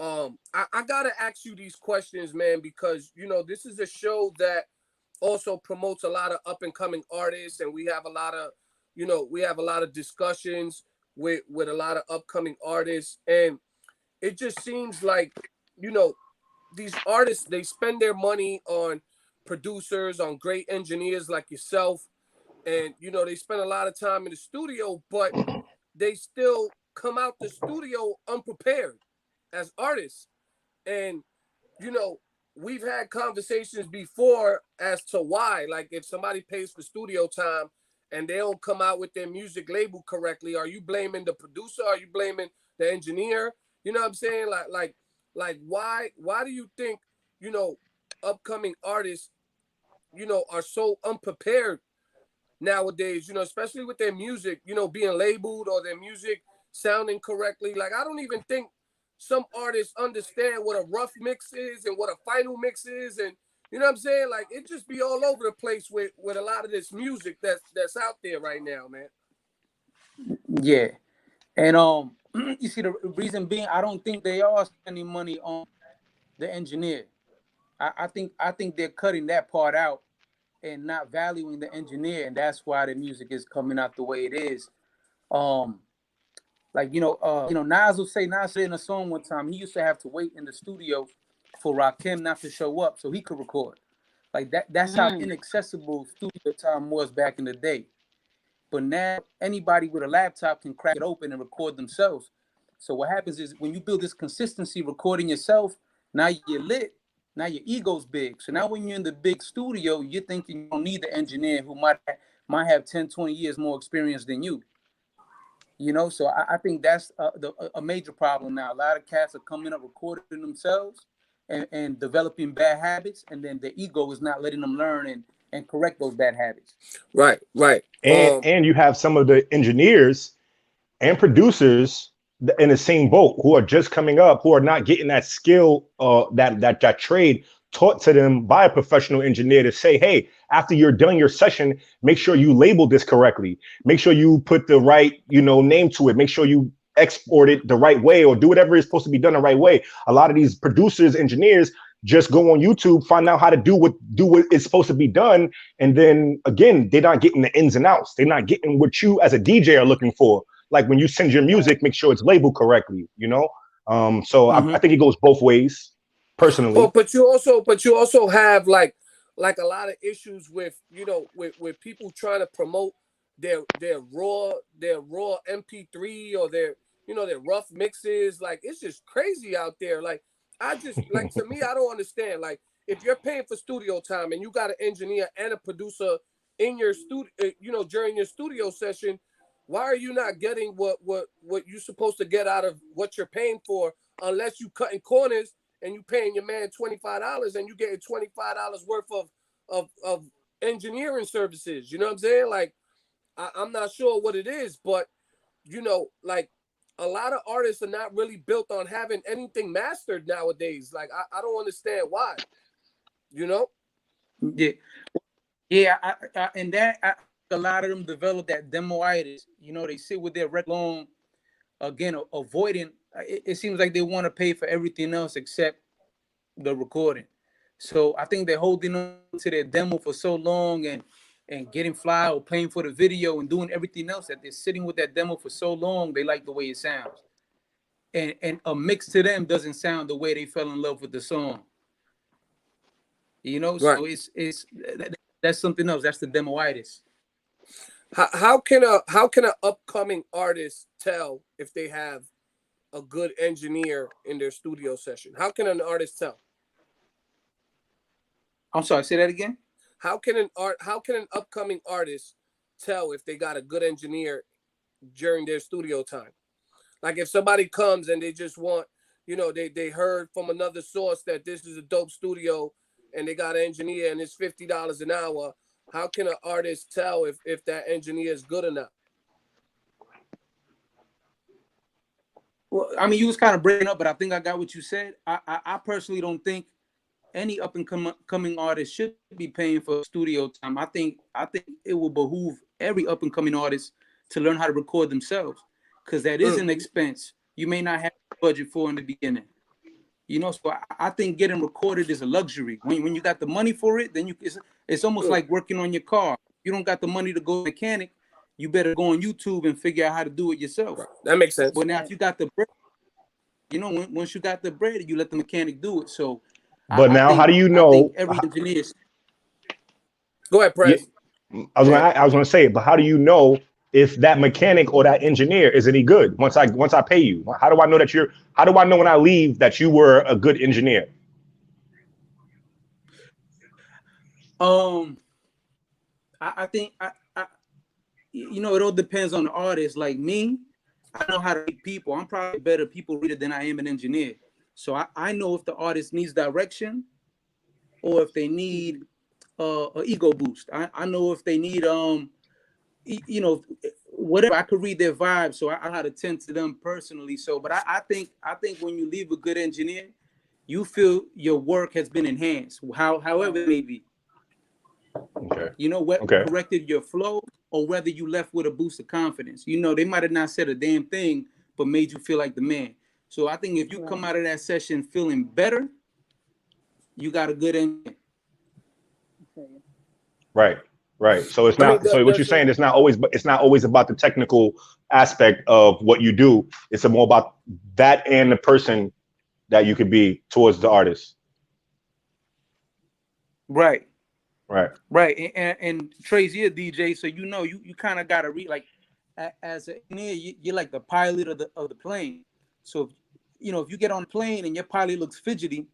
I gotta ask you these questions, man, because this is a show that also promotes a lot of up and coming artists, and we have a lot of discussions with a lot of upcoming artists, and it just seems like these artists, they spend their money on producers, on great engineers like yourself, and they spend a lot of time in the studio, but they still come out the studio unprepared as artists. And we've had conversations before as to why. Like, if somebody pays for studio time and they don't come out with their music labeled correctly, are you blaming the producer? Are you blaming the engineer? You know what I'm saying? Like why do you think upcoming artists are so unprepared nowadays, especially with their music being labeled, or their music sounding correctly? Like, I don't even think some artists understand what a rough mix is and what a final mix is, and You know what I'm saying? Like it just be all over the place with a lot of this music that's out there right now, man. Yeah, and you see the reason being, I don't think they are spending money on the engineer. I think they're cutting that part out and not valuing the engineer, and that's why the music is coming out the way it is. Um, like Nas will say Nas said in a song one time he used to have to wait in the studio for Rakim not to show up so he could record. Like that's how inaccessible studio time was back in the day. But now anybody with a laptop can crack it open and record themselves. So what happens is when you build this consistency recording yourself, now you're lit. Now your ego's big. So now when you're in the big studio, you're thinking you don't need the engineer who might have 10, 20 years more experience than you. So I think that's a major problem now. A lot of cats are coming up recording themselves and developing bad habits, and then the ego is not letting them learn and correct those bad habits. Right. And you have some of the engineers and producers in the same boat who are just coming up, who are not getting that skill, that trade taught to them by a professional engineer to say, hey, after you're done your session, make sure you label this correctly. Make sure you put the right, name to it. Make sure you export it the right way or do whatever is supposed to be done the right way. A lot of these producers, engineers just go on YouTube, find out how to do what is supposed to be done. And then again, they're not getting the ins and outs. They're not getting what you as a DJ are looking for. Like when you send your music, make sure it's labeled correctly, So I think it goes both ways. Personally, well, but you also have like a lot of issues with with people trying to promote their raw MP3 or their their rough mixes. Like it's just crazy out there. Like to me, I don't understand. Like if you're paying for studio time and you got an engineer and a producer in your studio, during your studio session, why are you not getting what you're supposed to get out of what you're paying for? Unless you cutting corners and you paying your man $25 and you getting $25 worth of engineering services. You know what I'm saying? Like, I'm not sure what it is, but like a lot of artists are not really built on having anything mastered nowadays. Like, I don't understand why. Yeah, and that a lot of them develop that demoitis. They sit with their record long, again, avoiding. It seems like they want to pay for everything else except the recording. So I think they're holding on to their demo for so long and getting fly or paying for the video and doing everything else that they're sitting with that demo for so long. They like the way it sounds, and a mix to them doesn't sound the way they fell in love with the song. Right. So that's something else. That's the demoitis. How can an upcoming artist tell if they have a good engineer in their studio session? How can an artist tell? I'm sorry, say that again. How can an upcoming artist tell if they got a good engineer during their studio time? Like if somebody comes and they just want, they heard from another source that this is a dope studio and they got an engineer and it's $50 an hour. How can an artist tell if that engineer is good or not? Well, I mean, you was kind of breaking up, but I think I got what you said. I personally don't think any up and coming artist should be paying for studio time. I think it will behoove every up and coming artist to learn how to record themselves, because that is an expense you may not have a budget for in the beginning. So I think getting recorded is a luxury. When you got the money for it, then it's almost like working on your car. You don't got the money to go to a mechanic, you better go on YouTube and figure out how to do it yourself. Right. That makes sense. But now if you got the bread, once you got the bread, you let the mechanic do it. So but how do you know? I think every engineer. Go ahead, Prez. Yeah, I was gonna say it, but how do you know if that mechanic or that engineer is any good once I pay you? How do I know how do I know when I leave that you were a good engineer? I think it all depends on the artist. Like me, I know how to read people. I'm probably a better people reader than I am an engineer. So I know if the artist needs direction or if they need an ego boost. I know if they need whatever. I could read their vibe, so I know how to tend to them personally. So, but I think when you leave a good engineer, you feel your work has been enhanced, however it may be. Okay. You know, what Okay. corrected your flow, or whether you left with a boost of confidence. You know, they might have not said a damn thing, but made you feel like the man. So I think if you come out of that session feeling better, you got a good end. Right. Right. So it's I mean, not. So what you're saying, it's not always. But it's not always about the technical aspect of what you do. It's more about that and the person that you could be towards the artist. Right. Right. Right. And Trase, you're a DJ, so you know you kind of gotta read, like, as an engineer, you're like the pilot of the plane. So if you get on a plane and your pilot looks fidgety,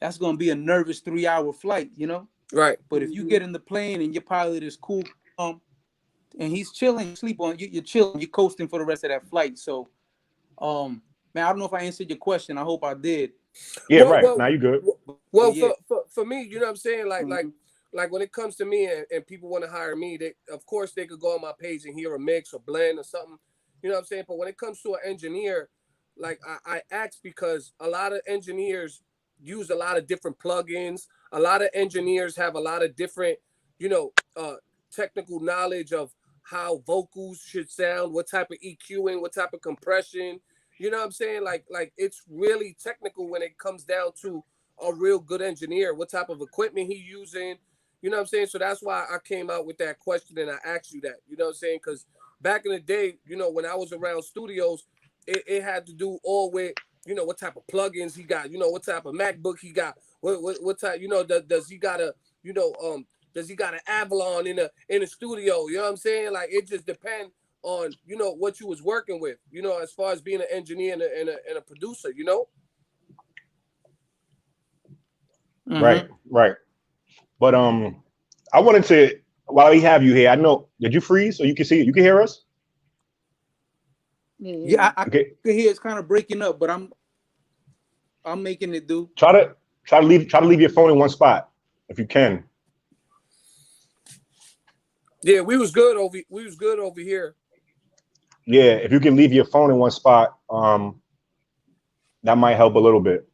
that's gonna be a nervous 3-hour flight, you know? right. But if you get in the plane and your pilot is cool, and he's chilling, sleep on you're chilling, you're coasting for the rest of that flight. So man, I don't know if I answered your question. I hope I did. Yeah. Right. Now you good. Well, yeah. for me, you know what I'm saying? Like when it comes to me and people want to hire me, they of course they could go on my page and hear a mix or blend or something. You know what I'm saying? But when it comes to an engineer, like I ask because a lot of engineers use a lot of different plugins. A lot of engineers have a lot of different, technical knowledge of how vocals should sound, what type of EQing, what type of compression. You know what I'm saying? Like it's really technical when it comes down to a real good engineer, what type of equipment he using. You know what I'm saying? So that's why I came out with that question and I asked you that. You know what I'm saying? Because back in the day, when I was around studios, it had to do all with, what type of plugins he got, what type of MacBook he got, what type, does he got a, does he got an Avalon in a studio? You know what I'm saying? Like it just depends on, what you was working with, as far as being an engineer and a producer, Mm-hmm. Right. Right. But I wanted to, while we have you here, I know, did you freeze so you can see it? You can hear us? Yeah, I Okay. can hear it's kind of breaking up, but I'm making it do. Try to leave your phone in one spot if you can. Yeah, we was good over here. Yeah, if you can leave your phone in one spot, that might help a little bit.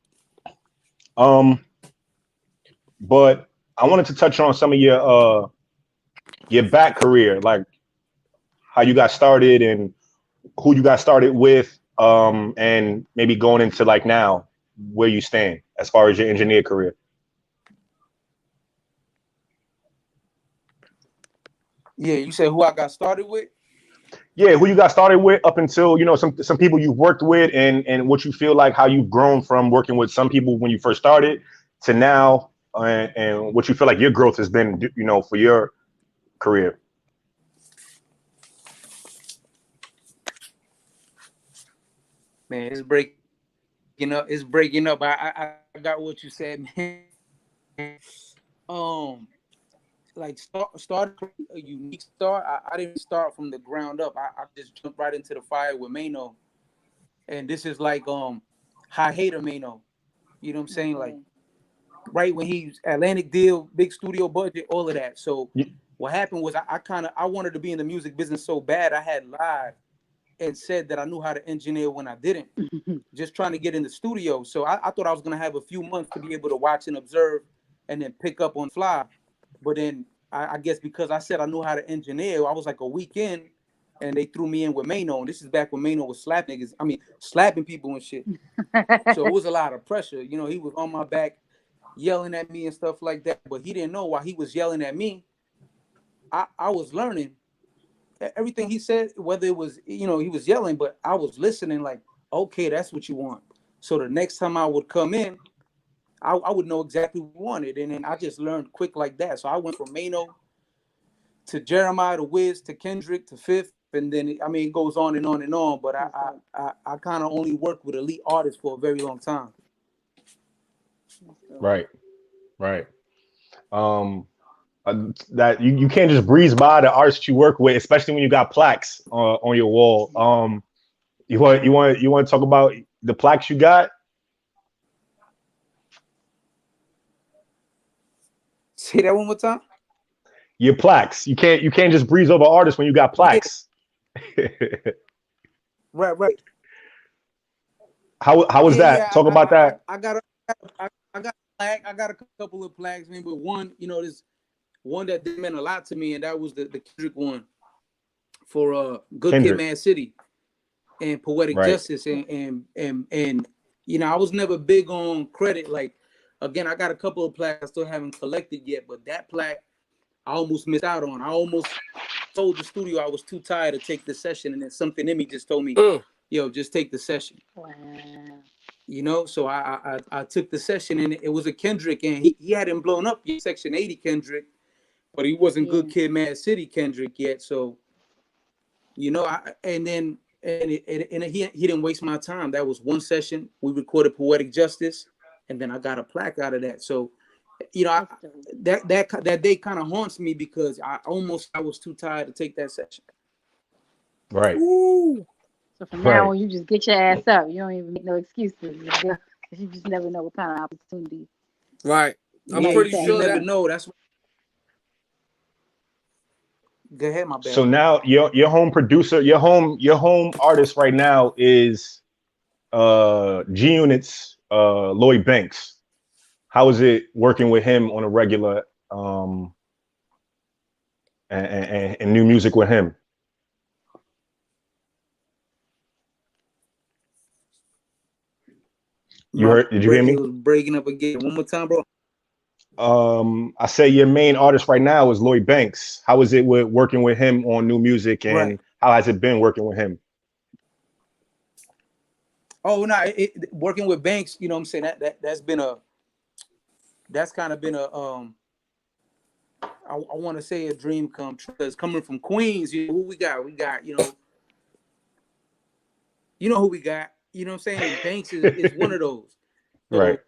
But I wanted to touch on some of your back career, like how you got started and who you got started with, and maybe going into like now where you stand as far as your engineer career. Yeah, you said who I got started with? Yeah, who you got started with up until, some people you've worked with and what you feel like how you've grown from working with some people when you first started to now, and what you feel like your growth has been, for your career. Man, it's breaking up. It's breaking up. I got what you said, man. Like start a unique start. I didn't start from the ground up. I just jumped right into the fire with Mano, and this is like high hater Mano. You know what I'm saying? Like right when he's Atlantic deal, big studio budget, all of that. So what happened was I wanted to be in the music business so bad I had lied and said that I knew how to engineer when I didn't. Just trying to get in the studio. So I thought I was gonna have a few months to be able to watch and observe and then pick up on fly. But then I guess because I said I knew how to engineer, I was like a weekend and they threw me in with Mano. And this is back when Mano was slapping niggas. I mean, slapping people and shit. So it was a lot of pressure. He was on my back yelling at me and stuff like that. But he didn't know while he was yelling at me, I was learning everything he said, whether it was, he was yelling, but I was listening like, okay, that's what you want. So the next time I would come in, I would know exactly what I wanted. And then I just learned quick like that. So I went from Mano to Jeremiah to Wiz to Kendrick to Fifth. And then, it goes on and on and on. But I kind of only worked with elite artists for a very long time. Right. That you can't just breeze by the artists you work with, especially when you got plaques on your wall. You want to talk about the plaques you got? Say that one more time. Your plaques. You can't just breeze over artists when you got plaques. Yeah. Right. How was that? Talk about that. I got I got a plaque. I got a couple of plaques, man. But one, there's one that meant a lot to me, and that was the Kendrick one for Good Kid, Kendrick. Mad City, and Poetic Right. Justice, and I was never big on credit. Like, again, I got a couple of plaques I still haven't collected yet, but that plaque I almost missed out on. I almost told the studio I was too tired to take the session, and then something in me just told me, yo, just take the session. Wow. So I took the session, and it was a Kendrick, and he hadn't blown up yet, Section 80 Kendrick, but he wasn't Good Kid, Mad City Kendrick yet. So, he didn't waste my time. That was one session. We recorded Poetic Justice, and then I got a plaque out of that. So, that day kind of haunts me because I was too tired to take that session. Right. Ooh. So from now on, you just get your ass up. You don't even make no excuses. You just never know what kind of opportunity. Right. I'm pretty sure you never know. That's what... Go ahead, my bad. So now your home producer, your home artist right now is G Unit's Lloyd Banks. How is it working with him on a regular and new music with him? Did you hear me? It was breaking up again. One more time, bro. I say your main artist right now is Lloyd Banks. How is it with working with him on new music, and how has it been working with him? Oh no, working with Banks, you know what I'm saying, that's kind of been a I want to say a dream come true. Because coming from Queens, who we got? We got, you know who we got. You know what I'm saying? And Banks is one of those. So, right.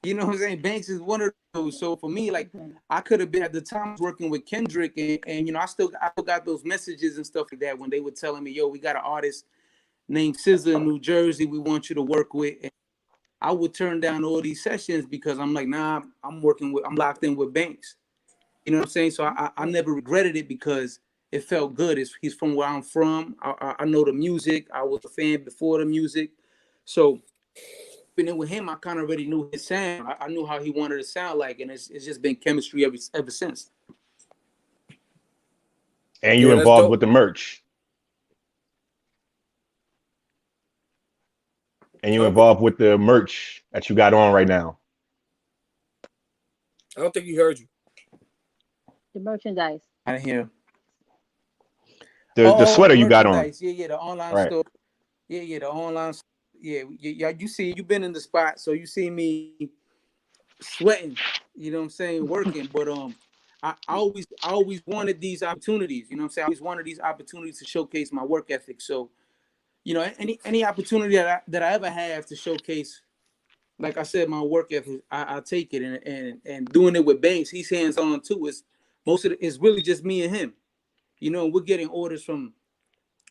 You know what I'm saying? Banks is one of those. So for me, like, I could have been at the time working with Kendrick, and I still got those messages and stuff like that when they were telling me, yo, we got an artist named SZA in New Jersey we want you to work with. And I would turn down all these sessions because I'm like, nah, I'm locked in with Banks. You know what I'm saying? So I never regretted it because it felt good. He's from where I'm from. I know the music. I was a fan before the music. So being with him, I kind of already knew his sound. I knew how he wanted to sound like, and it's just been chemistry ever since. And you involved with the merch. And you involved with the merch that you got on right now. I don't think he heard you. The merchandise. I didn't hear. The sweater you got on. Yeah, the online store. Yeah, the online. Yeah, you see, you've been in the spot, so you see me sweating. You know what I'm saying, working. But I always wanted these opportunities. You know what I'm saying? I always wanted these opportunities to showcase my work ethic. So, any opportunity that I ever have to showcase, like I said, my work ethic, I take it. And doing it with Banks, he's hands on too. Most of it's really just me and him. We're getting orders from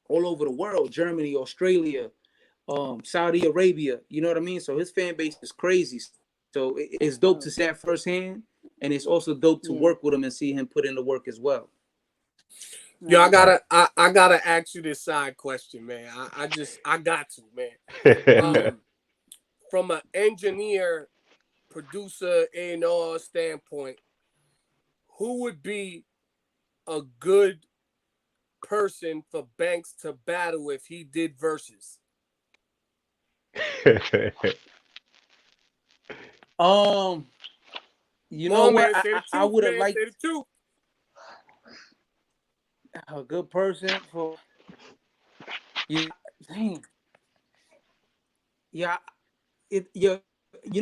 all over the world: Germany, Australia, Saudi Arabia. You know what I mean? So his fan base is crazy. So it's dope to see that firsthand, and it's also dope to work with him and see him put in the work as well. Yo, I gotta ask you this side question, man. I got to, man. From an engineer, producer, A&R standpoint, who would be a good person for Banks to battle if he did verses? You know what? I would have liked a good person for you. Dang. Yeah. You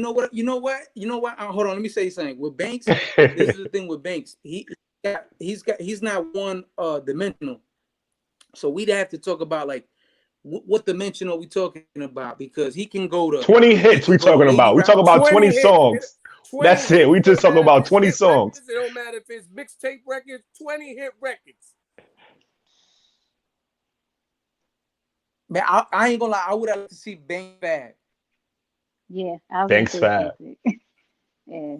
know what? Hold on. Let me say something. With Banks, this is the thing with Banks. He's not one dimensional. So we'd have to talk about like what dimension are we talking about? Because he can go to 20 hits. We talking about. We talk about 20 songs. 20 That's it. We just talking about 20 songs. Records, it don't matter if it's mixtape records. 20 hit records. Man, I ain't gonna lie. I would have to see Banks Fab. Yeah, Banks Fab. Yeah.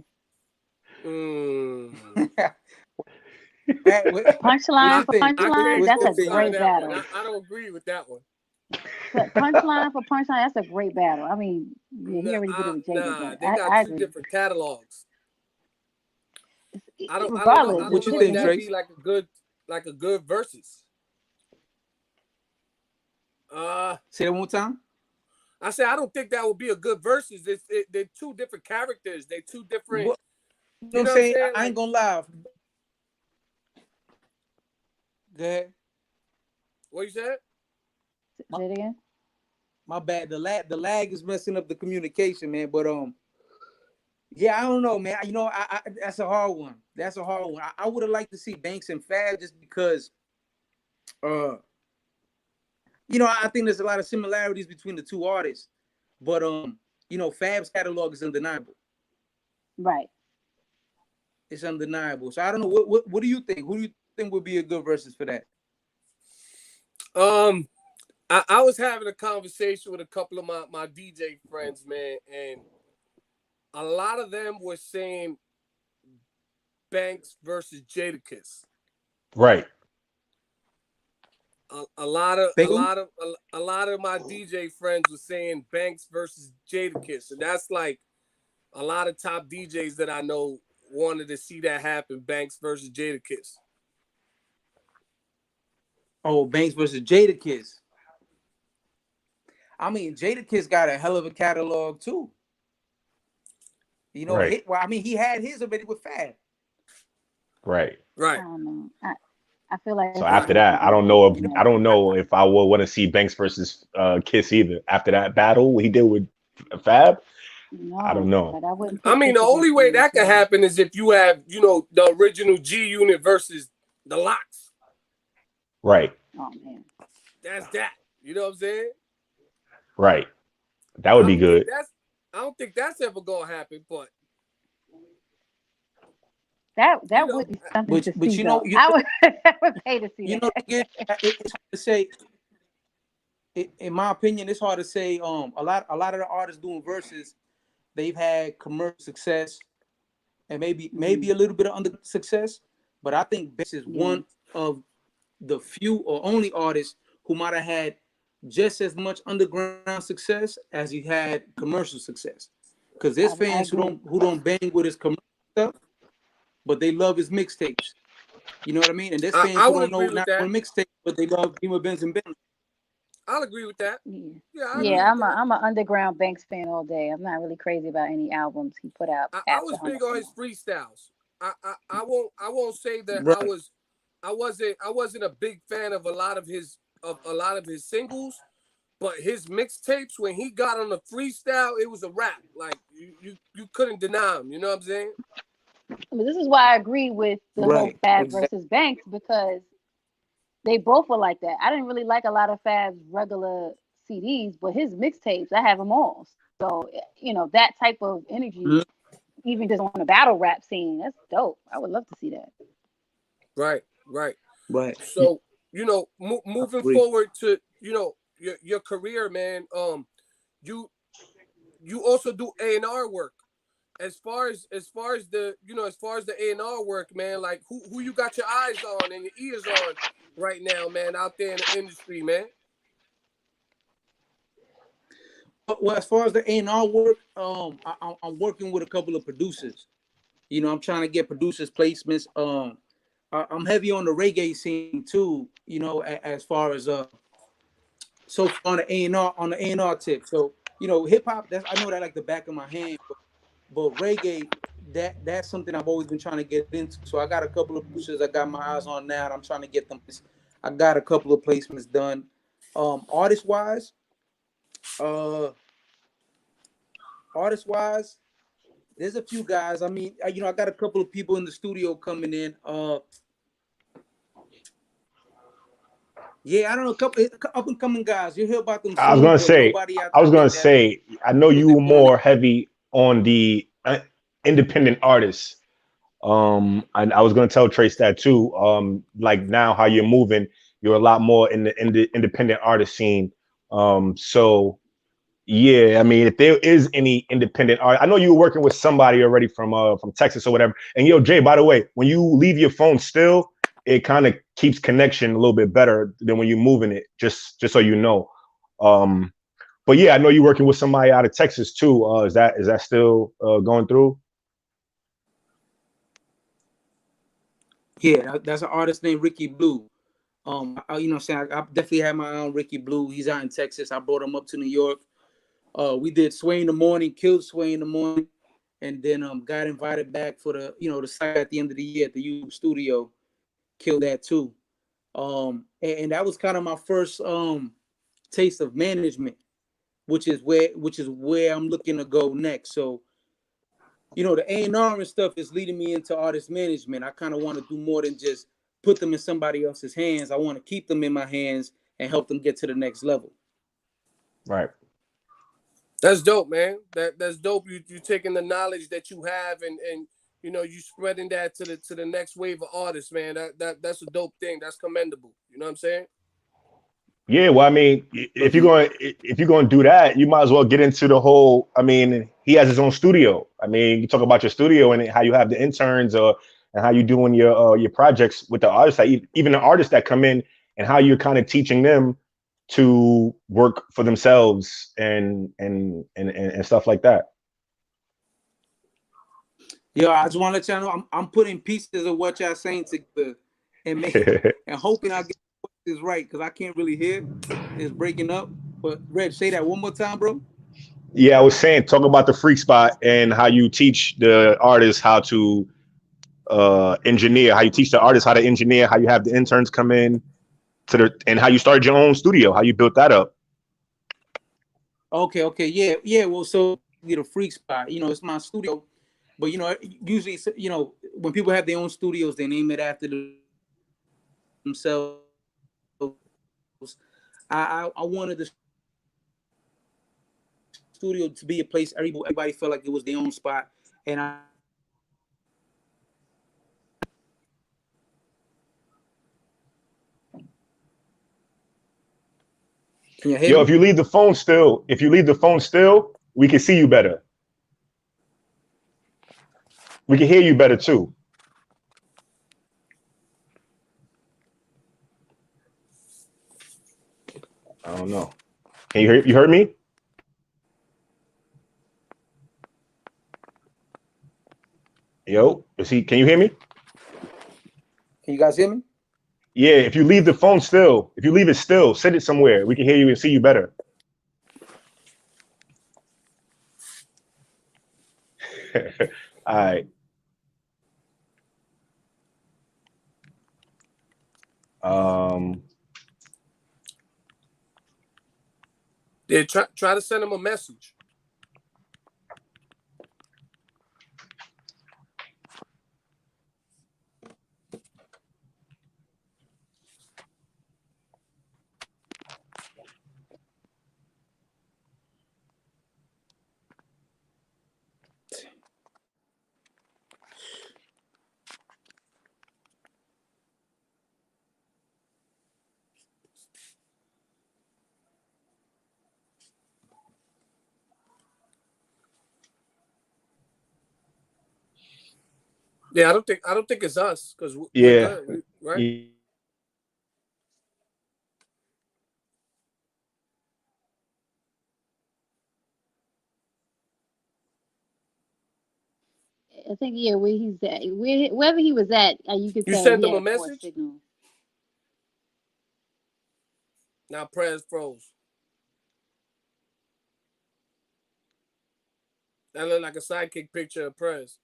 Punchline. That's a great battle. I don't agree with that one. But punchline for punchline, that's a great battle. I mean, yeah, he already did it with Jada, Nah, but they got I two agree. different catalogs. I don't know. Regardless, I it's don't What you know if think, different. that'd Trace? be like a good versus. Say that one more time. I said I don't think that would be a good versus. They're two different characters. They're two different. What, you know You what I'm know what I'm saying? saying? I ain't gonna lie. Go ahead. What you said? Say it again. My bad. The lag is messing up the communication, man. But yeah, I don't know, man. You know, I that's a hard one. That's a hard one. I would have liked to see Banks and Fab just because, you know, I think there's a lot of similarities between the two artists. But you know, Fab's catalog is undeniable. Right. It's undeniable. So I don't know. What do you think? Who do you think would be a good versus for that? I was having a conversation with a couple of my DJ friends, man, and a lot of them were saying Banks versus Jadakiss. Right. A lot of Who? my DJ friends were saying Banks versus Jadakiss, and that's like a lot of top DJs that I know wanted to see that happen. Banks versus Jadakiss. Oh, Banks versus Jadakiss. I mean, Jadakiss got a hell of a catalog too. You know, Right. well, I mean, he had his already with Fab. Right. I Right. don't know. I feel like So it's after different that, I don't from know if You know, I don't know if I would want to see Banks versus Kiss either. After that battle he did with Fab, I don't no, know. but I wouldn't I put mean, Kiss the only against way him that could necessarily. happen is if you have, the original G Unit versus the Lox. Right. Oh man. That's that. You know what I'm saying? Right. That I would be don't think good. that's ever gonna happen. But That would be something to but see you know, though. I would I would pay to see you that. know, it's hard to say. In my opinion, it's hard to say. A lot of the artists doing verses, they've had commercial success and maybe a little bit of under success. But I think Banks is Yeah. one of the few or only artists who might have had just as much underground success as he had commercial success. Because there's I fans agree. who don't bang with his commercial stuff, but they love his mixtapes. You know what I mean? And there's fans I who would don't know agree with not that. one mixtape, but they love Beamer Benz and Bentley. I'll agree with that. Yeah. Yeah, I agree Yeah, with I'm that. an underground Banks fan all day. I'm not really crazy about any albums he put out I after was Humble big on his Song. freestyles. I won't say that Right. I wasn't a big fan of a lot of his singles, but his mixtapes when he got on the freestyle, it was a rap. Like you couldn't deny him. You know what I'm saying? I mean, this is why I agree with the whole Right. Fab Exactly. versus Banks because they both were like that. I didn't really like a lot of Fab's regular CDs, but his mixtapes, I have them all. So, that type of energy, even just on a battle rap scene, that's dope. I would love to see that. Right. Right. So moving Agree. forward to your career, man. You also do A&R work. As far as the A&R work, man, like who you got your eyes on and your ears on right now, man, out there in the industry, man. Well, as far as the A&R work, I'm working with a couple of producers. You know, I'm trying to get producers placements. I'm heavy on the reggae scene too. You know, as far as so far on the A&R tip. So hip hop. I know that like the back of my hand, but reggae. That's something I've always been trying to get into. So I got a couple of producers I got my eyes on now, and I'm trying to get them. I got a couple of placements done. Artist wise, there's a few guys. I mean, I got a couple of people in the studio coming in. Yeah, I don't know, a couple up and coming guys. You'll hear about them I was soon, gonna but say, nobody out there I know you really were blowing more up. heavy on the independent artists. And I was gonna tell Trace that too. Like now how you're moving, you're a lot more in the independent artist scene. So yeah, I mean, if there is any independent art, I know you were working with somebody already from Texas or whatever. And yo, Jay, by the way, when you leave your phone still, it kind of keeps connection a little bit better than when you're moving it. Just so you know. But yeah, I know you're working with somebody out of Texas too. Is that still going through? Yeah, that's an artist named Ricky Blue. You know what I'm saying? I definitely had my own Ricky Blue. He's out in Texas. I brought him up to New York. We did Sway in the Morning, killed Sway in the Morning, and then got invited back for the site at the end of the year at the YouTube studio. Killed that too. And that was kind of my first taste of management, which is where I'm looking to go next. So, the A&R and stuff is leading me into artist management. I kind of want to do more than just put them in somebody else's hands. I want to keep them in my hands and help them get to the next level. Right. That's dope, man. That's dope. You taking the knowledge that you have and you spreading that to the next wave of artists, man. That's a dope thing. That's commendable. You know what I'm saying? Yeah, well, I mean, if you're going to do that, you might as well get into the whole. I mean, he has his own studio. I mean, you talk about your studio and how you have the interns, and how you doing your projects with the artists, even the artists that come in, and how you're kind of teaching them to work for themselves and stuff like that. Yo, I just want to let y'all know I'm putting pieces of what y'all saying together and and hoping I get this right because I can't really hear. It's breaking up. But Red, say that one more time, bro. Yeah, I was saying, talk about the freak spot and how you teach the artists how to engineer, how you teach the artists how to engineer, how you have the interns come in and how you started your own studio, how you built that up. Okay, yeah. Well, so the freak spot, it's my studio, but usually, when people have their own studios, they name it after themselves. I wanted the studio to be a place everybody felt like it was their own spot, and Can you hear me? If you leave the phone still, we can see you better. We can hear you better too. I don't know. Can you heard me? Yo, can you hear me? Can you guys hear me? Yeah, if you leave the phone still, if you leave it still, sit it somewhere. We can hear you and see you better. All right. Yeah, try to send him a message. Yeah, I don't think it's us because we're good, right? I think where he's at, wherever he was at, you could You tell sent he him had a a poor message? signal. Now Prez froze. That looked like a sidekick picture of Prez.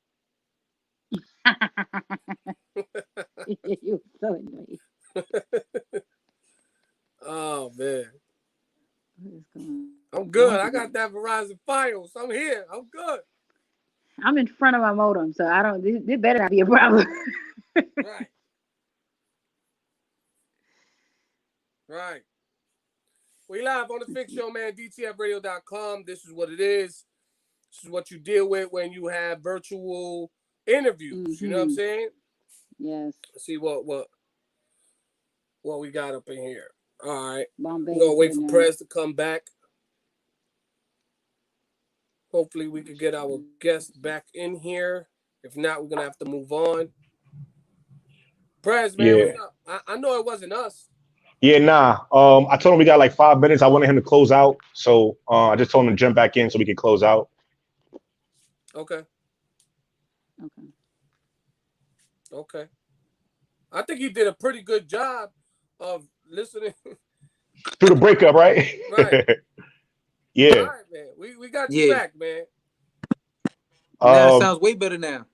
You so annoying. Oh man. What is going I'm on good. I here? got that Verizon Fios. I'm here. I'm good. I'm in front of my modem, so I don't. This better not be a problem. Right. Right. We live on the Fix Show, man. DTFradio.com. This is what it is. This is what you deal with when you have virtual interviews. You know what I'm saying? Yes. Let's see what we got up in here. All right. Bombay We're gonna wait for now. Prez to come back. Hopefully we could get our guest back in here. If not, we're gonna have to move on. Prez, man, what's up? I know it wasn't us. Yeah, nah. I told him we got like 5 minutes. I wanted him to close out, so I just told him to jump back in so we could close out. Okay. Okay. Okay. I think he did a pretty good job of listening. Through the breakup, right? Right. Yeah. All right, man. We got you Yeah. back, man. Now it Um. sounds way better now.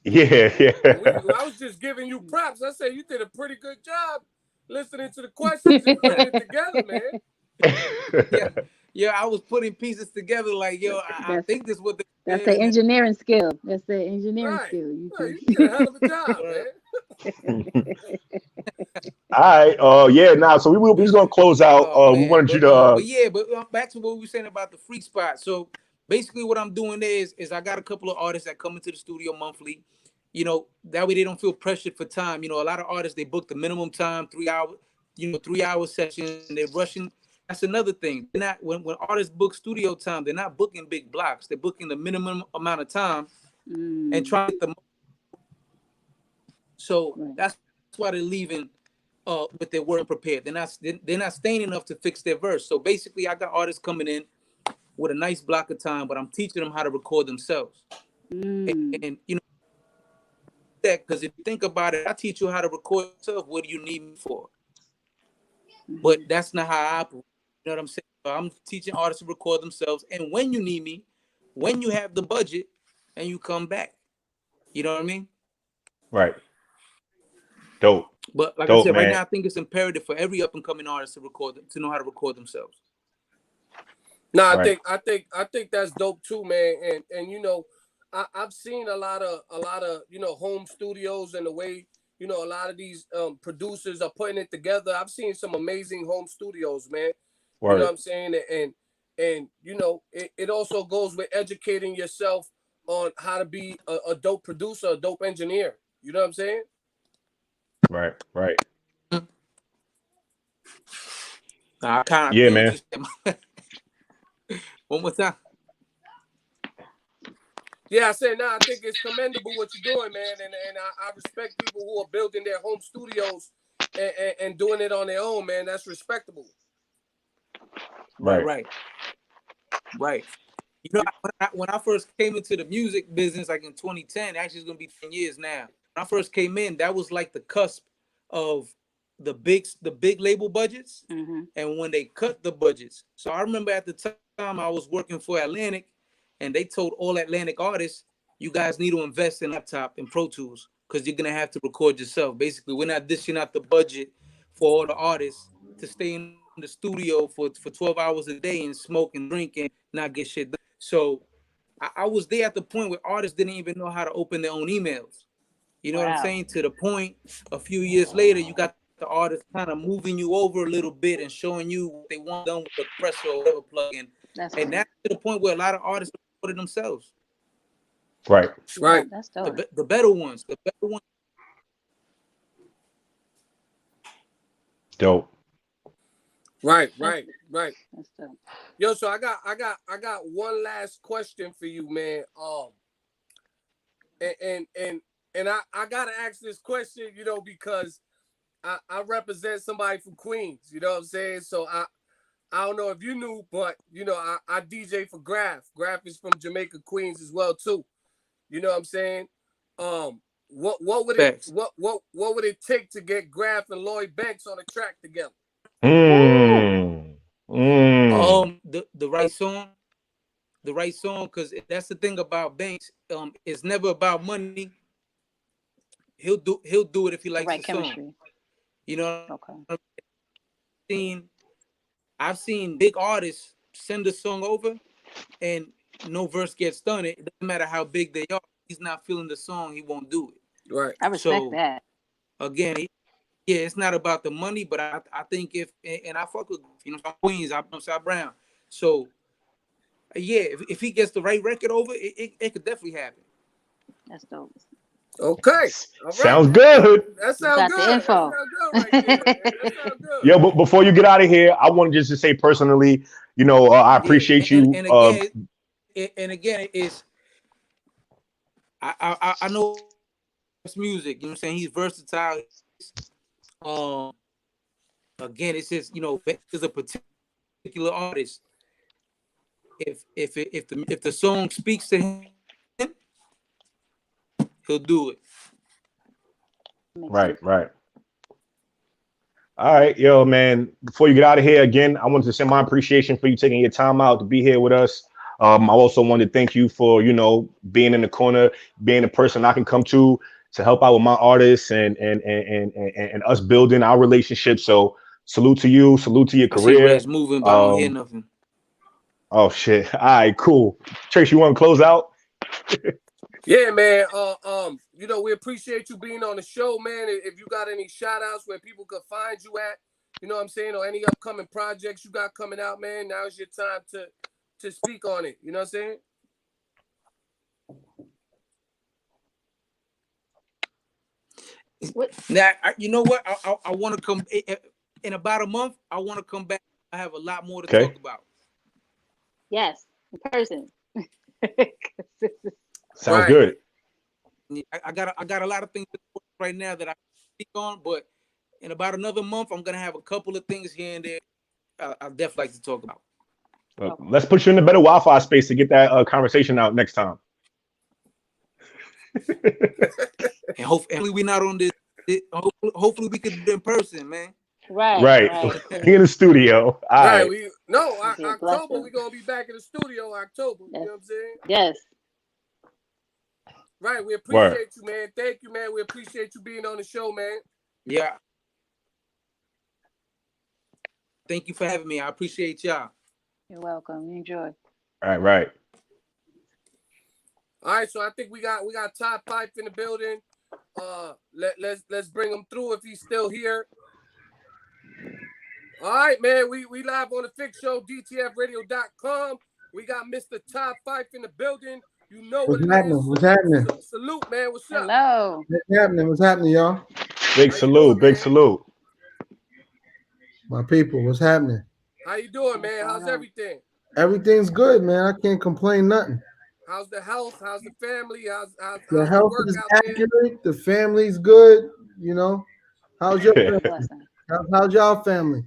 Yeah. Well, Yeah. I was just giving you props. I said you did a pretty good job listening to the questions and putting it together, man. Yeah. Yeah, I was putting pieces together like, yo, I That's think this is what they that's said. the And then, engineering skill. That's the engineering Right. skill. You Right. You just did a hell of a job, uh, man. All right. Yeah. Nah. So we was gonna close out. oh We man, wanted you to. but yeah, but back to what we were saying about the free spot. So basically, what I'm doing is I got a couple of artists that come into the studio monthly. You know, that way they don't feel pressured for time. You know, a lot of artists they book the minimum time, 3 hour, 3 hour session. They're rushing. That's another thing. They're not when artists book studio time, they're not booking big blocks. They're booking the minimum amount of time and trying to get the. So right. that's why they're leaving with their word prepared. They're not staying enough to fix their verse. So basically, I got artists coming in with a nice block of time, but I'm teaching them how to record themselves. And you know that because if you think about it, I teach you how to record yourself. What do you need me for? But that's not how I operate. You know what I'm saying? So I'm teaching artists to record themselves. And when you need me, when you have the budget, and you come back. You know what I mean? Right. Dope. But like I Dope, said, right man. now I think it's imperative for every up and coming artist to know how to record themselves. No, Right. I think that's dope too, man. And I've seen a lot of home studios and the way a lot of these producers are putting it together. I've seen some amazing home studios, man. You know Right. what I'm saying? And it also goes with educating yourself on how to be a dope producer, a dope engineer. You know what I'm saying? Right. Right. I kind of Yeah, feel what man. you said. One more time. Yeah, I said, I think it's commendable what you're doing, man, and I respect people who are building their home studios and doing it on their own, man. That's respectable. Right, Right. right, right. You know, when I first came into the music business, like in 2010, actually it's gonna be 10 years now. When I first came in, that was like the cusp of the big label budgets, and when they cut the budgets. So I remember at the time I was working for Atlantic, and they told all Atlantic artists, you guys need to invest in laptop and Pro Tools because you're gonna have to record yourself. Basically, we're not dishing out the budget for all the artists to stay in the studio for 12 hours a day and smoke and drink and not get shit done. So I was there at the point where artists didn't even know how to open their own emails. You know what I'm Wow. saying? To the point, a few years later, you got the artist kind of moving you over a little bit and showing you what they want done with the compressor or whatever plugin. That's And dope. that's to the point where a lot of artists recorded themselves. Right. Right. That's dope. The better ones, Dope. Right. That's that's dope. Yo, so I got one last question for you, man. And I gotta ask this question, because I represent somebody from Queens, you know what I'm saying? So I don't know if you knew, but I DJ for Graph. Graph is from Jamaica, Queens as well too. You know what I'm saying? What would it facts. what would it take to get Graph and Lloyd Banks on a track together? Woo. Mm. Mm. The right song, because that's the thing about Banks. It's never about money. He'll do it if he The likes right the song. chemistry. You know, Okay. seen I've seen big artists send a song over and no verse gets done. It doesn't matter how big they are. He's not feeling the song, he won't do it. Right. I respect So that. again, yeah, it's not about the money, but I think and I fuck with Queens, I'm South Brown. So yeah, if he gets the right record over, it could definitely happen. That's dope. Okay. All right. Sounds good. That You sounds got the good. That info. sounds good right there, man. That sounds good. Yo, but before you get out of here, I want just to say personally, I Yeah, appreciate you. and again, it's I know it's music. You know what I'm saying? He's versatile. Um, again, it's just, you know, there's a particular artist. If the song speaks to him, he'll do it. Right. All right, yo, man. Before you get out of here again, I wanted to send my appreciation for you taking your time out to be here with us. I also wanted to thank you for, you know, being in the corner, being a person I can come to help out with my artists and us building our relationship. So salute to you, salute to your career. I see Red's moving, but I don't hear nothing. Oh shit! All right, cool. Trace, you want to close out? Yeah, man. You know, we appreciate you being on the show, man. If you got any shout outs where people could find you at, you know what I'm saying, or any upcoming projects you got coming out, man, now's your time to speak on it. You know what I'm saying? Now, you know what? I want to come in about a month. I want to come back. I have a lot more to talk about. Yes, in person. Sounds good. I got a lot of things right now that I speak on, but in about another month, I'm gonna have a couple of things here and there. I'd definitely like to talk about. Let's put you in a better Wi-Fi space to get that conversation out next time. And hopefully we're not on this. Hopefully we could do it in person, man. Right. In the studio. All right. October we're gonna be back in the studio. October. You know what I'm saying? Yes. Right. We appreciate you, man. Thank you, man. We appreciate you being on the show, man. Yeah. Thank you for having me. I appreciate y'all. You're welcome. Enjoy. All right. All right, so I think we got Top 5 in the building. Let's bring him through if he's still here. All right, man. We live on the Fix Show, DTFradio.com. We got Mr. Top 5 in the building. You know what it is. What's happening? Salute, man. What's up? Hello. What's happening, y'all? Big salute. Big salute. My people, what's happening? How you doing, man? How's everything? Everything's good, man. I can't complain nothing. How's the health? How's the family? How's the health is accurate. The family's good. You know, how's your family? How's y'all family?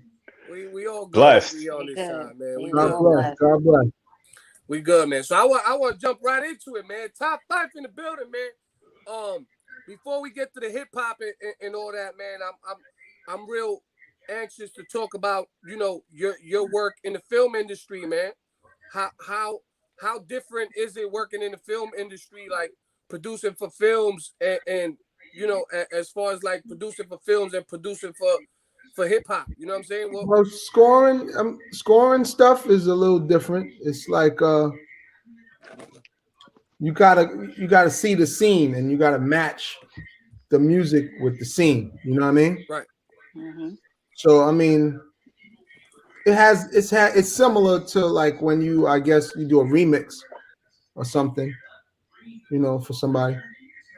We all good. Blessed. We on this side, man. We God bless. God bless. We good, man. So I want to jump right into it, man. Top 5 in the building, man. Before we get to the hip hop and all that, man, I'm real anxious to talk about, you know, your work in the film industry, man. How different is it working in the film industry, like producing for films and you know, as far as like producing for films and producing for hip hop, you know what I'm saying? Well, scoring stuff is a little different. It's like you gotta see the scene and you gotta match the music with the scene. You know what I mean? Right. Mm-hmm. So I mean, it's similar to like when you, I guess, you do a remix or something, you know, for somebody.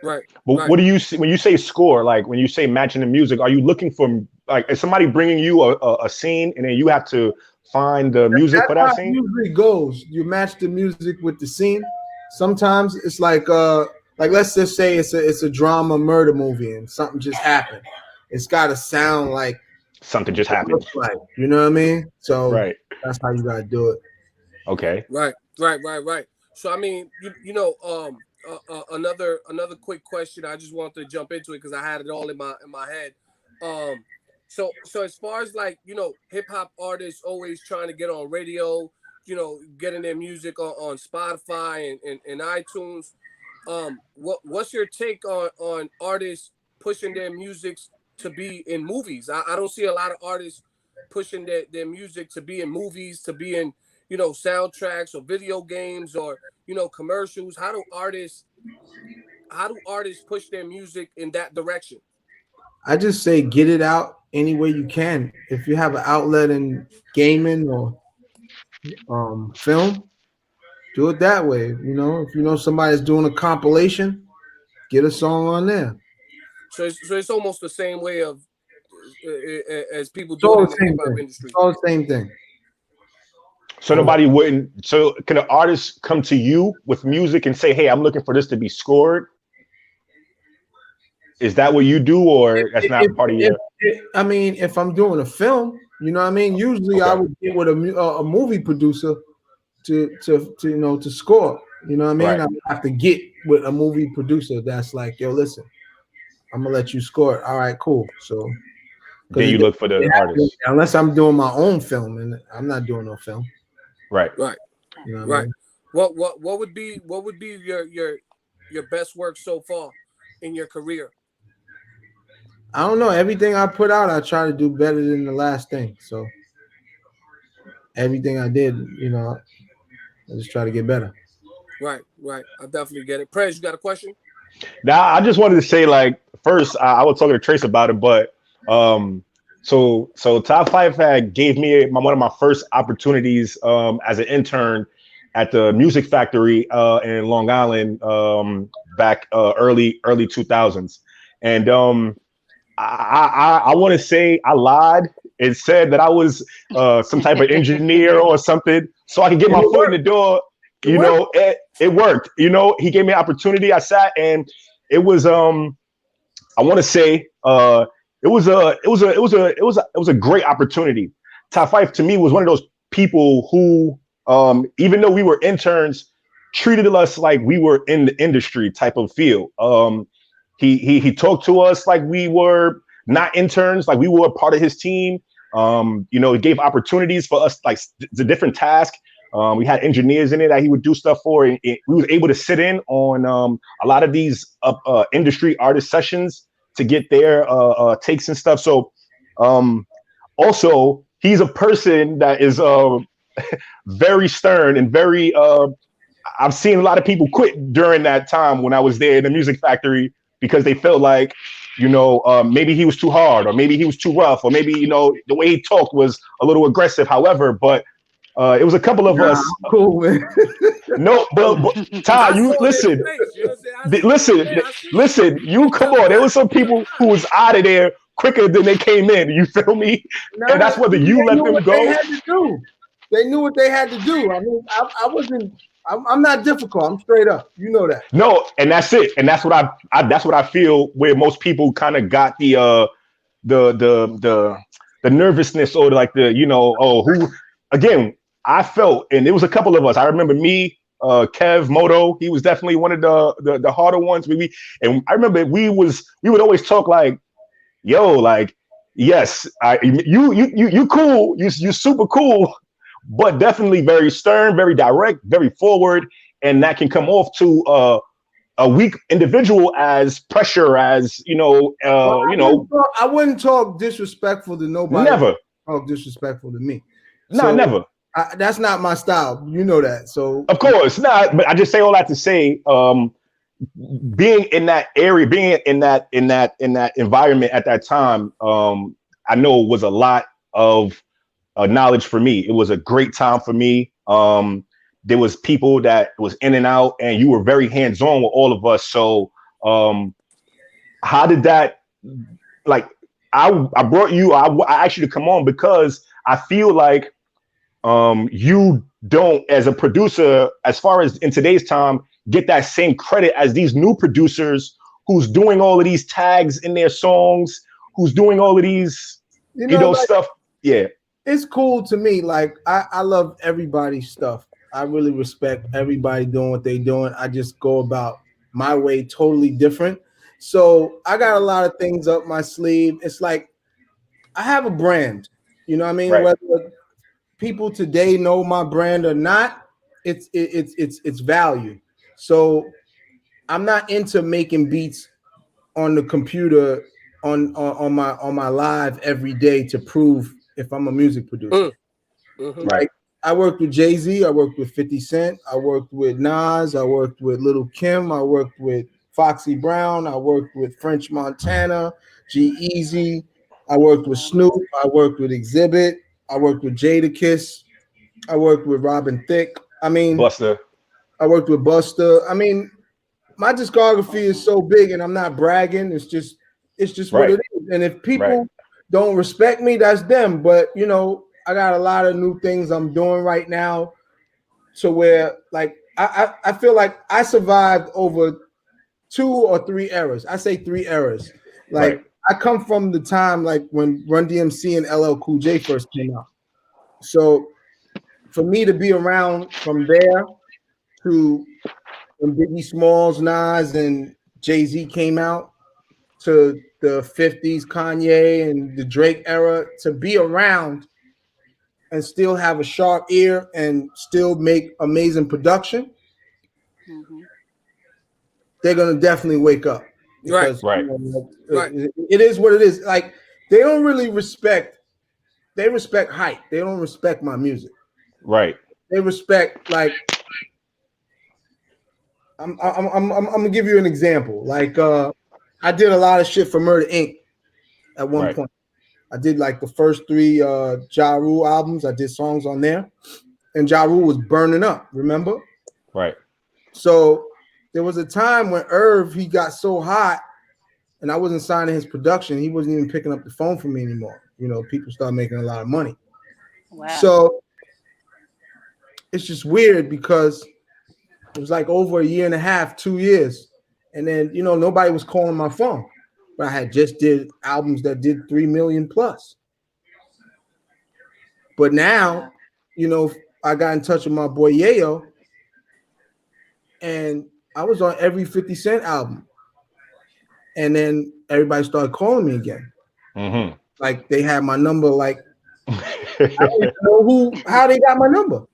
Right. But what do you see when you say score? Like when you say matching the music, are you looking for, like, is somebody bringing you a scene and then you have to find the music for that scene? That's how it usually goes. You match the music with the scene. Sometimes it's like let's just say it's a drama murder movie and something just happened. It's got to sound like something just happened. Like, you know what I mean? So right. That's how you gotta do it. Okay. Right. So I mean, you know, another quick question. I just wanted to jump into it because I had it all in my head. So as far as like, you know, hip hop artists always trying to get on radio, you know, getting their music on Spotify and iTunes. What's your take on artists pushing their music to be in movies? I don't see a lot of artists pushing their music to be in movies, to be in, you know, soundtracks or video games or, you know, commercials. How do artists push their music in that direction? I just say get it out any way you can. If you have an outlet in gaming or film, do it that way. You know, if you know somebody's doing a compilation, get a song on there. So it's almost the same way of as people do it in the hip hop industry. It's all the same thing. So nobody wouldn't. So can an artist come to you with music and say, "Hey, I'm looking for this to be scored"? Is that what you do, or that's not part of your? I mean, if I'm doing a film, you know what I mean. Usually, I would get with a movie producer to to score. You know what I mean. Right. I have to get with a movie producer that's like, yo, listen, I'm gonna let you score it. All right, cool. So Then you look for the artist. unless I'm doing my own film, and I'm not doing no film. Right. Right. You know Right. I mean? What would be your best work so far in your career? I don't know. Everything I put out, I try to do better than the last thing. So everything I did, I just try to get better. Right. Right. I definitely get it. Prez, you got a question? Now, I just wanted to say, like, first, I was talking to Trace about it, but so Top Five had gave me one of my first opportunities as an intern at the Music Factory in Long Island back early 2000s, and I want to say I lied and said that I was some type of engineer or something, so I could get my foot in the door. It worked. He gave me an opportunity. I sat, and it was I want to say it was a great opportunity. Top Five to me was one of those people who even though we were interns, treated us like we were in the industry type of feel. He talked to us like we were not interns, like we were a part of his team. He gave opportunities for us, like the different tasks. We had engineers in it that he would do stuff for, and we was able to sit in on a lot of these industry artist sessions to get their takes and stuff. So also, he's a person that is very stern and very I've seen a lot of people quit during that time when I was there in the Music Factory because they felt like, maybe he was too hard, or maybe he was too rough, or maybe, the way he talked was a little aggressive. However, but it was a couple of us. Cool, man. No, but Ty, you listen. Listen. You come on. There was some people who was out of there quicker than they came in. You feel me? And that's whether you let them go. They had to do. They knew what they had to do. I mean, I wasn't. I'm not difficult. I'm straight up. You know that. No, and that's it. And that's what that's what I feel. Where most people kind of got the nervousness, or like who again. I felt, and it was a couple of us. I remember me, Kev, Moto. He was definitely one of the harder ones. And I remember we would always talk like, "Yo, like, yes, you cool, you super cool, but definitely very stern, very direct, very forward, and that can come off to a weak individual as pressure, as I wouldn't talk disrespectful to nobody. Never talk disrespectful to me. No, never. That's not my style. You know that. So of course not. But I just say all that to say, being in that area, being in that environment at that time, I know was a lot of knowledge for me. It was a great time for me. There was people that was in and out, and you were very hands-on with all of us. So how did that, like, I brought you, I asked you to come on because I feel like you don't, as a producer, as far as in today's time, get that same credit as these new producers who's doing all of these tags in their songs, who's doing all of these, stuff. Yeah. It's cool to me. Like, I love everybody's stuff. I really respect everybody doing what they're doing. I just go about my way totally different. So I got a lot of things up my sleeve. It's like I have a brand. You know what I mean? Right. Whether people today know my brand or not, it's value. So I'm not into making beats on the computer on my live every day to prove if I'm a music producer. Mm-hmm. Like, I worked with Jay-Z, I worked with 50 Cent, I worked with Nas, I worked with Little Kim, I worked with Foxy Brown, I worked with French Montana, G-Eazy, I worked with Snoop, I worked with Exhibit, I worked with Jadakiss, I worked with Robin Thicke. I mean, Buster. I worked with Buster. I mean, my discography is so big, and I'm not bragging. It's just right. what it is. And if people don't respect me, that's them. But I got a lot of new things I'm doing right now, to where, like, I feel like I survived over 2 or 3 eras. I say 3 eras. Like Right. I come from the time like when Run DMC and LL Cool J first came out. So for me to be around from there to when Biggie Smalls, Nas, and Jay-Z came out to the 50s, Kanye and the Drake era, to be around and still have a sharp ear and still make amazing production, Mm-hmm. they're gonna definitely wake up because Right. it is what it is. Like they don't really respect. They respect hype. They don't respect my music. Right. They respect like I'm gonna give you an example. Like I did a lot of shit for Murder Inc. at one Right. point. I did like the first 3 Ja Rule albums. I did songs on there, and Ja Rule was burning up. Remember? Right. So there was a time when Irv he got so hot, and I wasn't signing his production. He wasn't even picking up the phone for me anymore. You know, people started making a lot of money. Wow. So it's just weird because it was like over a year and a half, 2 years, and then you know nobody was calling my phone. But I had just did albums that did 3 million plus. But now, you know, I got in touch with my boy Yayo, and I was on every 50 Cent album. And then everybody started calling me again. Mm-hmm. Like they had my number. Like I don't even know how they got my number.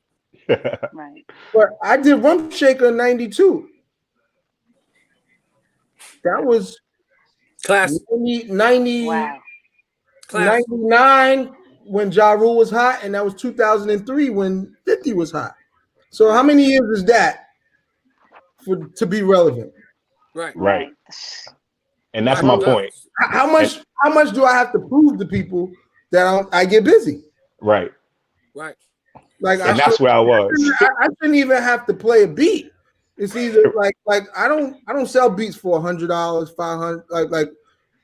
Right. But I did Rump Shaker in 92. That was Classic. 90, Wow. 99 when Ja Rule was hot, and that was 2003 when 50 was hot. So how many years is that to be relevant? Right. Right. And that's Right. my No. point. How much do I have to prove to people that I get busy? Right. Right. Like And that's where I was. I shouldn't even have to play a beat. It's either like I don't sell beats for $100, $500. Like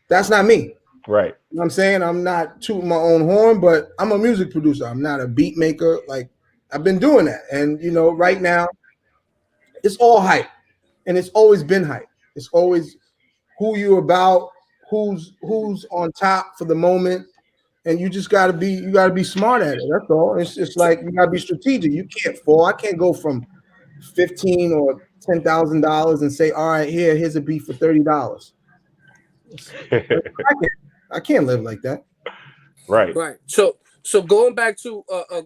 that's not me. Right. You know what I'm saying? I'm not tooting my own horn, but I'm a music producer. I'm not a beat maker. Like I've been doing that, and you know, right now it's all hype, and it's always been hype. It's always who you about, who's on top for the moment, and you just gotta be smart at it. That's all. It's just like you gotta be strategic. You can't fall. I can't go from $15,000 or $10,000 and say, all right, here's a beat for $30. I can't live like that. Right. Right. So going back to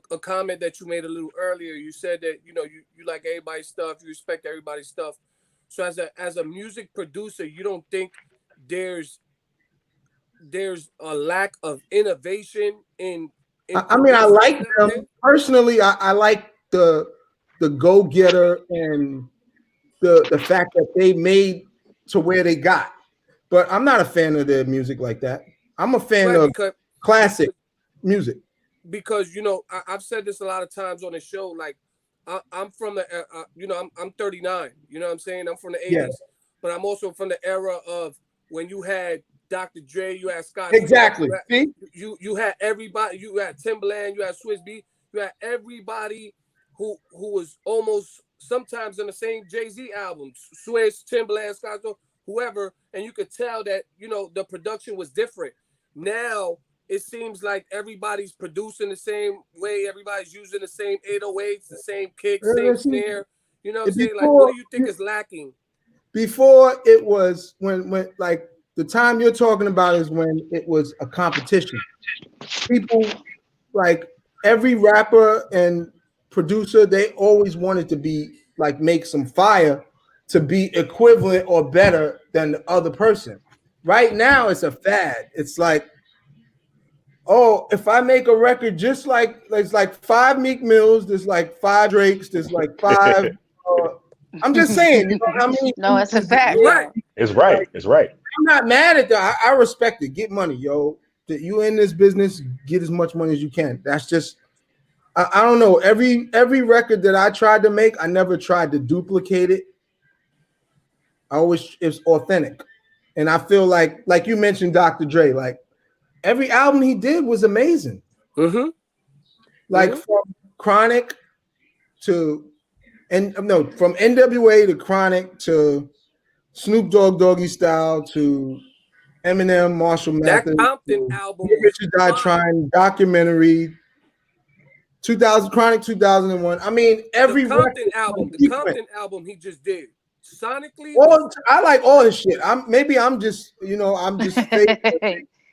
a comment that you made a little earlier, you said that you like everybody's stuff, you respect everybody's stuff. So as a music producer, you don't think there's a lack of innovation in I mean, I like them personally. I like the go-getter and the fact that they made to where they got. But I'm not a fan of their music like that. I'm a fan of classic music. Because I've said this a lot of times on the show. Like I'm from the I'm 39. You know what I'm saying? I'm from the 80s, Yeah. but I'm also from the era of when you had Dr. Dre, you had Scott. Exactly. You had everybody. You had Timbaland. You had Swizz B. You had everybody who was almost sometimes in the same Jay-Z albums. Swizz, Timbaland, Scott, whoever, and you could tell that the production was different. Now it seems like everybody's producing the same way. Everybody's using the same 808s, the same kick, same snare. You know what I'm saying? Like, what do you think is lacking? Before it was when like the time you're talking about is when it was a competition. People like every rapper and producer, they always wanted to be like make some fire to be equivalent or better than the other person. Right now, it's a fad. It's like, oh, if I make a record just like there's like 5 Meek Mills, there's like 5 Drakes, there's like 5. I'm just saying, you know how many? No, it's a fact. Right. It's right. It's right. I'm not mad at that. I respect it. Get money, yo. That you in this business, get as much money as you can. That's just I don't know. Every record that I tried to make, I never tried to duplicate it. It's authentic. And I feel like you mentioned Dr. Dre, like every album he did was amazing. Mm-hmm. Like from Chronic to from NWA to Chronic to Snoop Dogg, Doggy Style to Eminem, Marshall That Mathers, Compton to album Get was Rich or Die fire. Trying, documentary, 2000 Chronic 2001. I mean, every The Compton record, album he just did sonically. I like all his shit. I'm just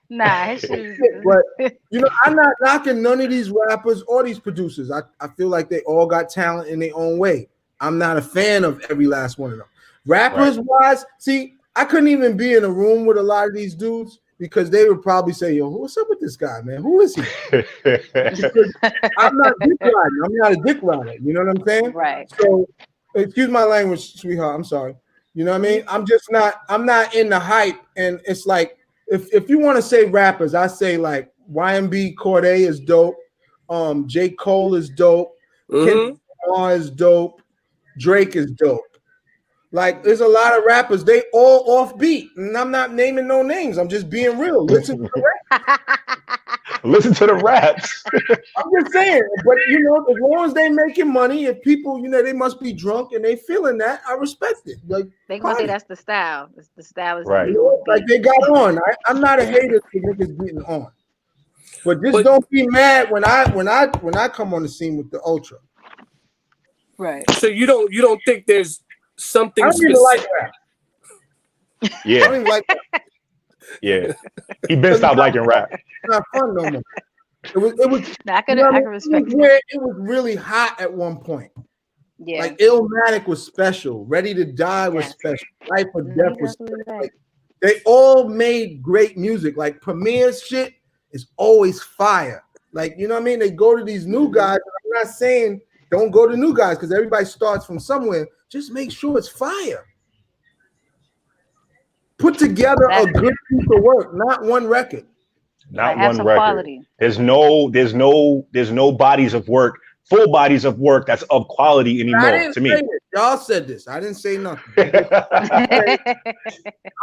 Nah, his shit but I'm not knocking none of these rappers or these producers. I feel like they all got talent in their own way. I'm not a fan of every last one of them. Rappers wise, see, I couldn't even be in a room with a lot of these dudes because they would probably say, "Yo, what's up with this guy, man? Who is he?" Because I'm not dick riding. I'm not a dick rider. You know what I'm saying? Right. So, excuse my language, sweetheart. I'm sorry. You know what I mean? I'm not in the hype, and it's like if you want to say rappers, I say like YMB Cordae is dope. J. Cole is dope. Kendrick Lamar is dope. Drake is dope. Like, there's a lot of rappers, they all offbeat, and I'm not naming no names. I'm just being real. Listen to the rap. Listen to the raps. I'm just saying, but as long as they making money, if people, they must be drunk and they feeling that, I respect it. Like, They gonna say that's the style. The style is Right. like they got on. I'm not a hater for niggas getting on, but don't be mad when I come on the scene with the ultra. Right. So you don't think there's something I don't specific? even like rap. Yeah. I don't even like rap. Yeah. He been stopped liking rap. It's not fun no more. It was. I can respect it. It was really hot at one point. Yeah. Like Illmatic was special. Ready to Die was special. Life or Death was special. Like, they all made great music. Like Premier's shit is always fire. Like, you know what I mean? They go to these new guys. I'm not saying don't go to new guys because everybody starts from somewhere. Just make sure it's fire. Put together a good piece of work, not one record. Not one record. Quality. There's no bodies of work, full bodies of work that's of quality anymore. To me, y'all said this. I didn't say nothing. I'm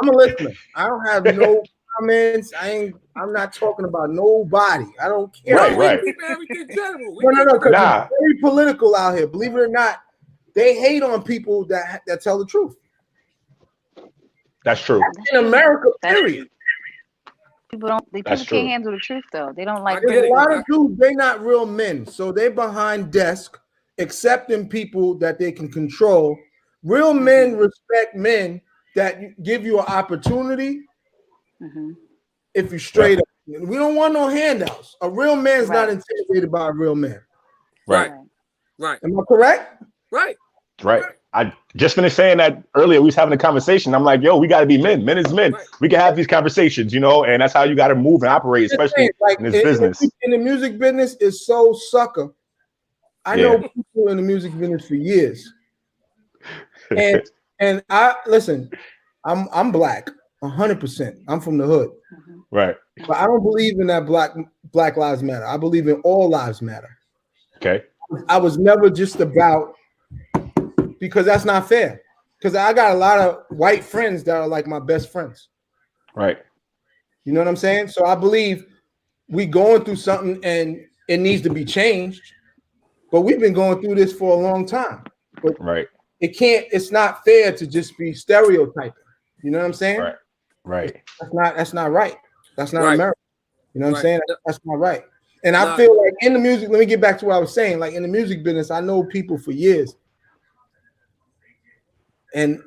a listener. I don't have no comments. I'm not talking about nobody. I don't care. Right. We keep everything general. No. Because it's very political out here. Believe it or not, they hate on people that tell the truth. That's true. In America, period. People can't handle the truth though. They don't like. A lot of dudes, they not real men, so they behind desk accepting people that they can control. Real men respect men that give you an opportunity. If you straight up, we don't want no handouts. A real man's not intimidated by a real man. Right. Am I correct? Right. I just finished saying that earlier. We was having a conversation. I'm like, yo, we got to be men. Men is men. Right. We can have these conversations, and that's how you got to move and operate, especially in this business. In the music business, is so sucker. I know people in the music business for years, and I listen. I'm black, 100%. I'm from the hood, right? But I don't believe in that Black Lives Matter. I believe in all lives matter. Okay. I was never just about. Because that's not fair. Because I got a lot of white friends that are like my best friends. Right. You know what I'm saying? So I believe we going through something and it needs to be changed. But we've been going through this for a long time. But it's not fair to just be stereotyping. You know what I'm saying? Right. That's not right. That's not America. You know what I'm saying? That's not right. And I Nah. feel like in the music, let me get back to what I was saying. Like in the music business, I know people for years. And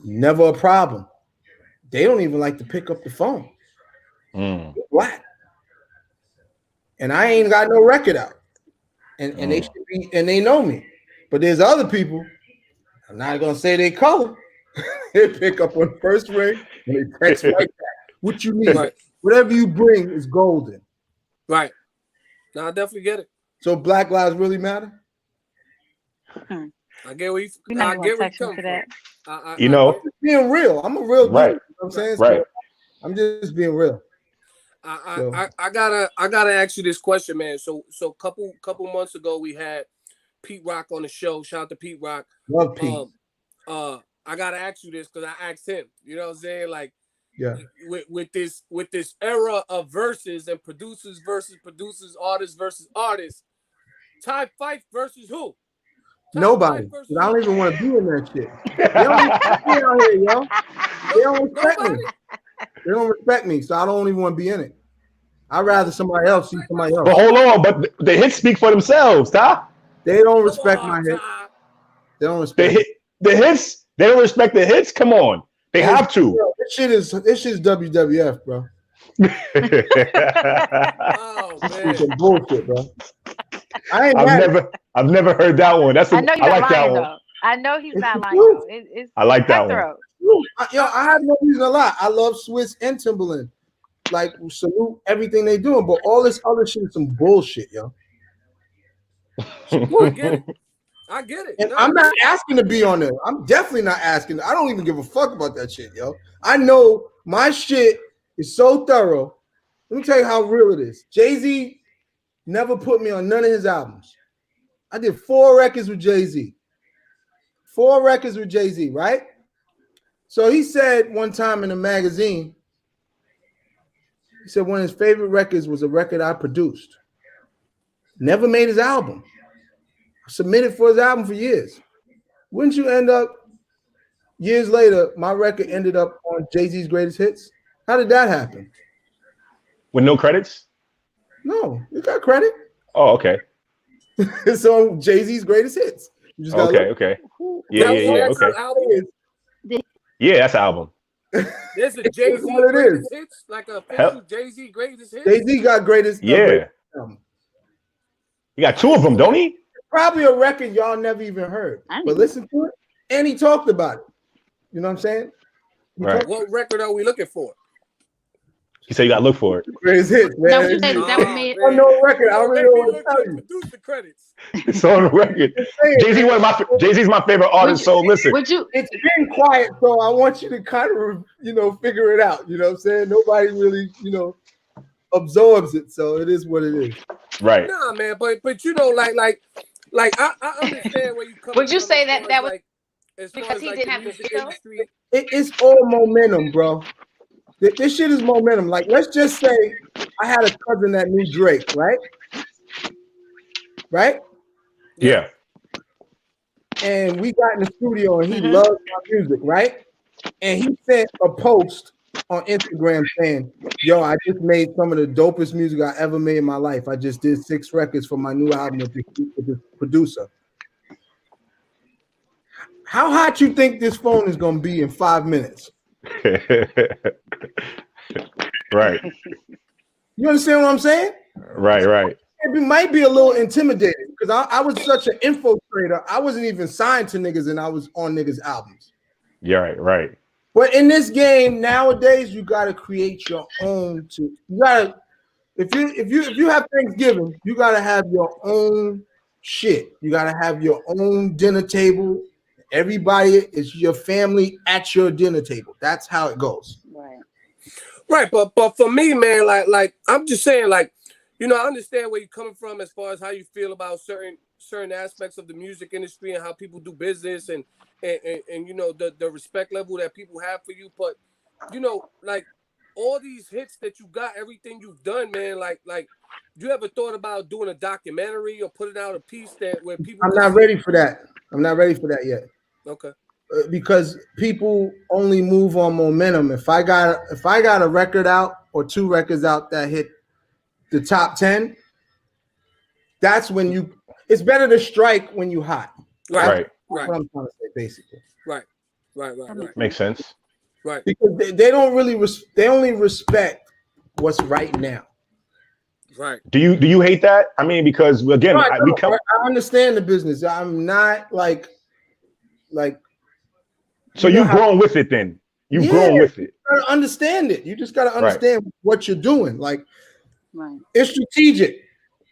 never a problem. They don't even like to pick up the phone. Black. And I ain't got no record out. And they should be, and they know me. But there's other people, I'm not gonna say they color. They pick up on the first ring and they text right back. What you need? Whatever you bring is golden. Right. No, I definitely get it. So Black Lives really matter? I get where you come from. I'm just being real. I'm a real dude. You know what I'm saying? So I'm just being real. I gotta ask you this question, man. So couple months ago we had Pete Rock on the show. Shout out to Pete Rock. Love Pete. I gotta ask you this because I asked him. You know what I'm saying? Like, with this era of verses and producers versus producers, artists versus artists. Ty Fife versus who? Nobody. I don't even want to be in that shit. They don't respect me out here, yo. They don't respect me. They don't respect me, so I don't even want to be in it. I'd rather somebody else see somebody else. But hold on, but the hits speak for themselves, Ty. They don't respect my hits. They don't respect the hits. They don't respect the hits. Come on, they have to. Yo, this shit is WWF, bro. Oh man, some bullshit, bro. I've never heard that one. I know you're not lying, though. I know he's not lying, though. I like that one. Yo, I have no reason to lie. I love Swiss and Timberland. Like, salute everything they doing, but all this other shit is some bullshit, yo. I get it. And no, I'm not asking to be on there. I'm definitely not asking. I don't even give a fuck about that shit, yo. I know my shit is so thorough. Let me tell you how real it is. Jay-Z never put me on none of his albums. I did 4 records with Jay-Z. 4 records with Jay-Z, right? So he said one time in a magazine, he said one of his favorite records was a record I produced. Never made his album. Submitted for his album for years. Wouldn't you end up, years later, my record ended up on Jay-Z's Greatest Hits? How did that happen? With no credits? No, you got credit. Oh, okay. It's on Jay-Z's Greatest Hits. You just okay. Yeah, okay. Yeah, that's an album. There's a Jay-Z Greatest Hits, like a official Jay-Z Greatest Hits. Jay-Z got Greatest. Yeah. He got 2 of them, don't he? Probably a record y'all never even heard, but listen to it, and he talked about it. You know what I'm saying? Right. What record are we looking for? He said you got to look for it. Greatest Hits, man. No, you said that was me. On no record. I really don't want to tell you. Produce the credits. It's on the record. Jay-Z's my favorite artist. So listen. It's been quiet, so I want you to kind of, figure it out. You know what I'm saying? Nobody really, absorbs it, so it is what it is. Right. Nah, man, but like I understand where you come. Would you say that was because he didn't have the show? It's all momentum, bro. This shit is momentum. Like, let's just say I had a cousin that knew Drake, right? Right? Yeah. And we got in the studio and he loved my music, right? And he sent a post on Instagram saying, yo, I just made some of the dopest music I ever made in my life. I just did 6 records for my new album with this producer. How hot you think this phone is going to be in 5 minutes? Right. You understand what I'm saying? Right. It might be a little intimidating because I was such an infiltrator. I wasn't even signed to niggas and I was on niggas' albums. Yeah, right. But in this game nowadays, you gotta create your own. If you have Thanksgiving, you gotta have your own shit. You gotta have your own dinner table. Everybody is your family at your dinner table. That's how it goes. Right. But for me, man, like I'm just saying, like, I understand where you're coming from as far as how you feel about certain aspects of the music industry and how people do business and the respect level that people have for you. But like all these hits that you got, everything you've done, man, like you ever thought about doing a documentary or putting out a piece where people? I'm not ready for that. I'm not ready for that yet. Okay. Because people only move on momentum. If I got a record out or 2 records out that hit the top 10, that's when it's better to strike when you hot. Right. That's what I'm trying to say, basically. Right. Makes sense. Right. Because they don't really they only respect what's right now. Right. Do you hate that? I mean, because again, I understand the business. I'm not like. So you've grown with it then. You've grown with it. You gotta understand it. You just gotta understand what you're doing. Like, it's strategic.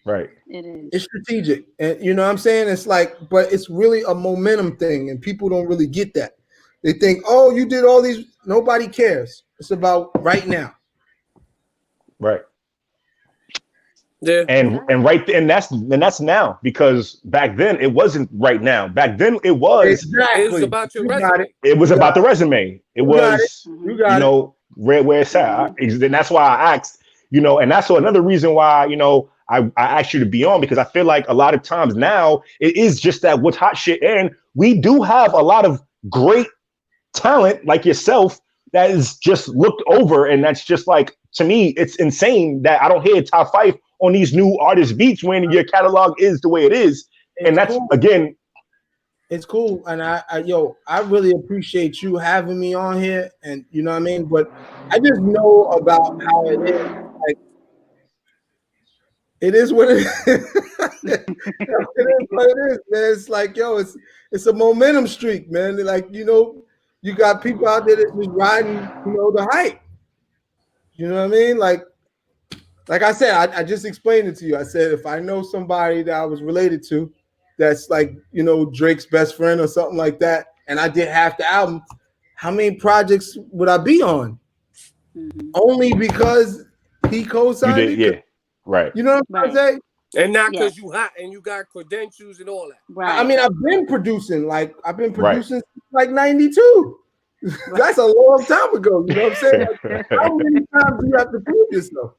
Right. It is. It's strategic. And you know what I'm saying? It's like, but it's really a momentum thing, and people don't really get that. They think, oh, you did all these, nobody cares. It's about right now. Right. Yeah. And that's now, because back then it wasn't right now. Back then it was about your resume. It was about the resume. It was where it's at. And that's why I asked, and that's another reason why, I asked you to be on, because I feel like a lot of times now it is just that what's hot shit. And we do have a lot of great talent like yourself that is just looked over. And that's just like, to me, it's insane that I don't hear Top 5 on these new artist beats when your catalog is the way it is. And that's cool. Again, it's cool. And I really appreciate you having me on here. And you know what I mean? But I just know about how it is. Like, it is what it is. It is what it is, man. It's like, it's a momentum streak, man. Like, you got people out there that just riding, the hype. You know what I mean? Like I said, I just explained it to you. I said, if I know somebody that I was related to, that's like, Drake's best friend or something like that, and I did half the album, how many projects would I be on? Mm-hmm. Only because he co-signed it? Yeah. Right. You know what I'm saying? And not because you hot and you got credentials and all that. Right. I mean, I've been producing since like 92. Right. That's a long time ago. You know what I'm saying? Like, how many times do you have to prove yourself?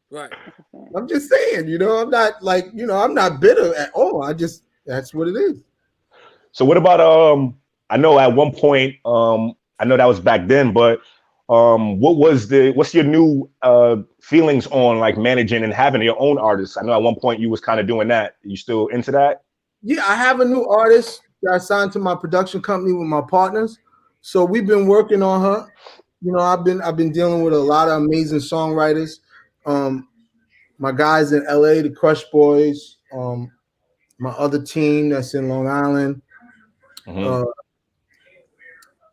Right. I'm just saying, I'm not like, I'm not bitter at all. That's what it is. So what about I know at one point, I know that was back then, but what's your new feelings on like managing and having your own artists? I know at one point you was kind of doing that. You still into that? Yeah, I have a new artist that I signed to my production company with my partners. So we've been working on her. I've been dealing with a lot of amazing songwriters. My guys in LA, the Crush Boys, my other team that's in Long Island. Mm-hmm.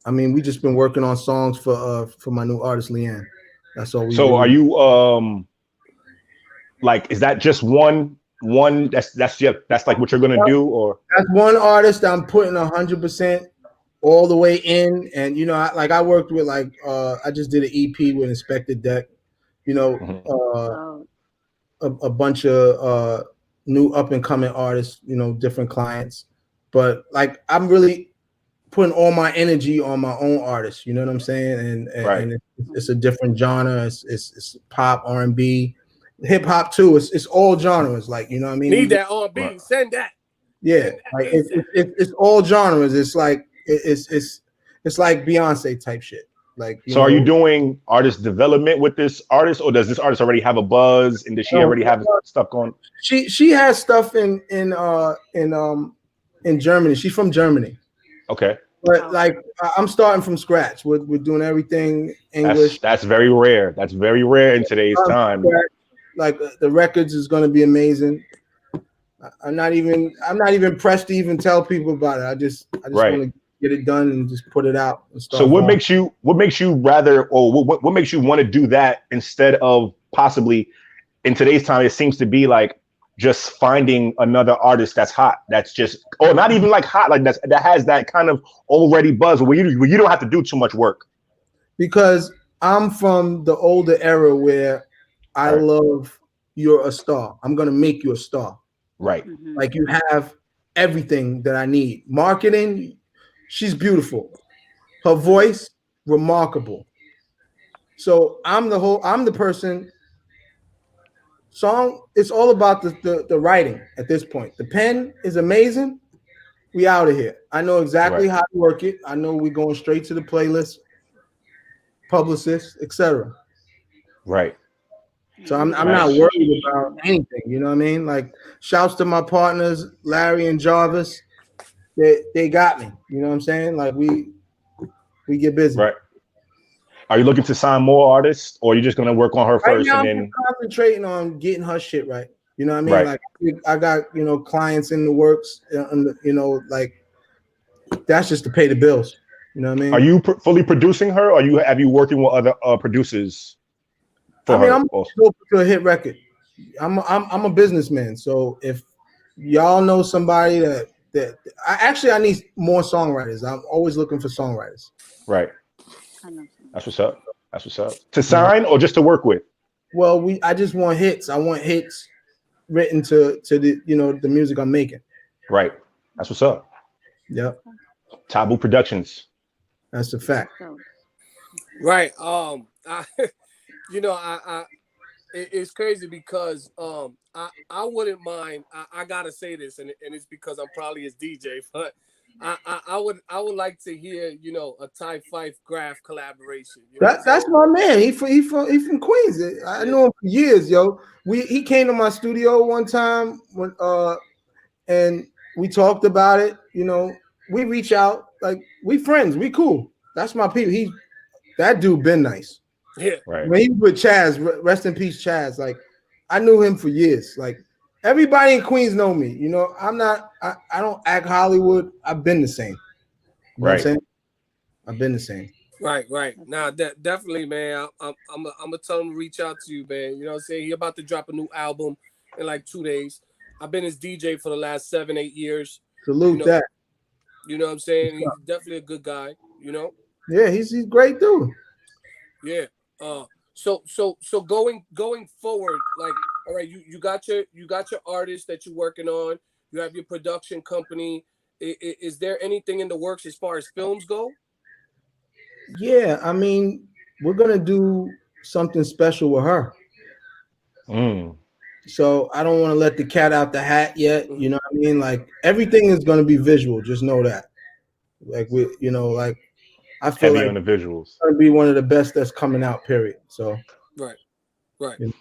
I mean, we just been working on songs for my new artist, Leanne. That's all we do. So are you like, is that just one that's like what you're gonna do, or that's one artist I'm putting 100% all the way in? And I worked with I just did an EP with Inspector Deck, mm-hmm. A bunch of new up and coming artists, different clients, but like I'm really putting all my energy on my own artists, you know what I'm saying? And it's a different genre. It's pop, R&B, hip hop too. It's all genres, like, you know what I mean? Need that R&B. Right. Send that. Yeah, send that, like it's all genres. It's like it's like Beyonce type shit. Like, so are you doing artist development with this artist, or does this artist already have a buzz, and does she already have stuff going? She has stuff in Germany. She's from Germany. Okay. But like I'm starting from scratch. We're doing everything English. That's very rare. That's very rare in today's time. Like the records is going to be amazing. I'm not even pressed to even tell people about it. I just want to get it done and just put it out. And start. So what makes you rather, or what makes you want to do that instead of possibly in today's time? It seems to be like just finding another artist that's hot, that's just, or not even like hot, like that has that kind of already buzz where you don't have to do too much work. Because I'm from the older era where I love you're a star. I'm gonna make you a star. Right. Mm-hmm. Like you have everything that I need. Marketing, she's beautiful. Her voice, remarkable. So I'm the person. Song, it's all about the writing at this point. The pen is amazing. We out of here. I know exactly how to work it. I know we're going straight to the playlist, publicist, etc. Right. So I'm not worried about anything. You know what I mean? Like, shouts to my partners, Larry and Jarvis. They got me. You know what I'm saying? Like we get busy. Right. Are you looking to sign more artists, or are you just going to work on her first now, and then I'm concentrating on getting her shit right? You know what I mean? Right. Like I got clients in the works, like that's just to pay the bills. You know what I mean? Are you fully producing her, or have you working with other producers? I'm open to a hit record. I'm a businessman, so if y'all know somebody that I need more songwriters. I'm always looking for songwriters. Right. That's what's up. That's what's up. To sign or just to work with? Well, I just want hits. I want hits written to the the music I'm making. Right. That's what's up. Yep. Taboo Productions. That's a fact. Right. it's crazy because I wouldn't mind. I gotta say this, and it's because I'm probably his DJ, but I would like to hear, you know, a Ty Fife Graph collaboration. You know That's my man. He from Queens. I know him for years, yo. He came to my studio one time when and we talked about it. You know, we reach out, like we friends, we cool. That's my people. That dude been nice. Yeah, Right. When he was with Chaz, rest in peace, Chaz. Like I knew him for years. Like everybody in Queens know me. You know, I don't act Hollywood. I've been the same. You know what I'm saying? I've been the same. Right. Nah, definitely, man. I'm gonna tell him to reach out to you, man. You know what I'm saying? He about to drop a new album in like 2 days. I've been his DJ for the last 7-8 years. Salute that. You know what I'm saying? He's definitely a good guy. You know? Yeah, he's great dude. Yeah. So going forward, like, all right, you got your artist that you're working on. You have your production company. Is there anything in the works as far as films go? Yeah, I mean, we're gonna do something special with her. So I don't want to let the cat out the hat yet. You know what I mean? Like everything is gonna be visual. Just know that. Like like I feel heavy like on the visuals. It's gonna be one of the best that's coming out. Period. So right. You know.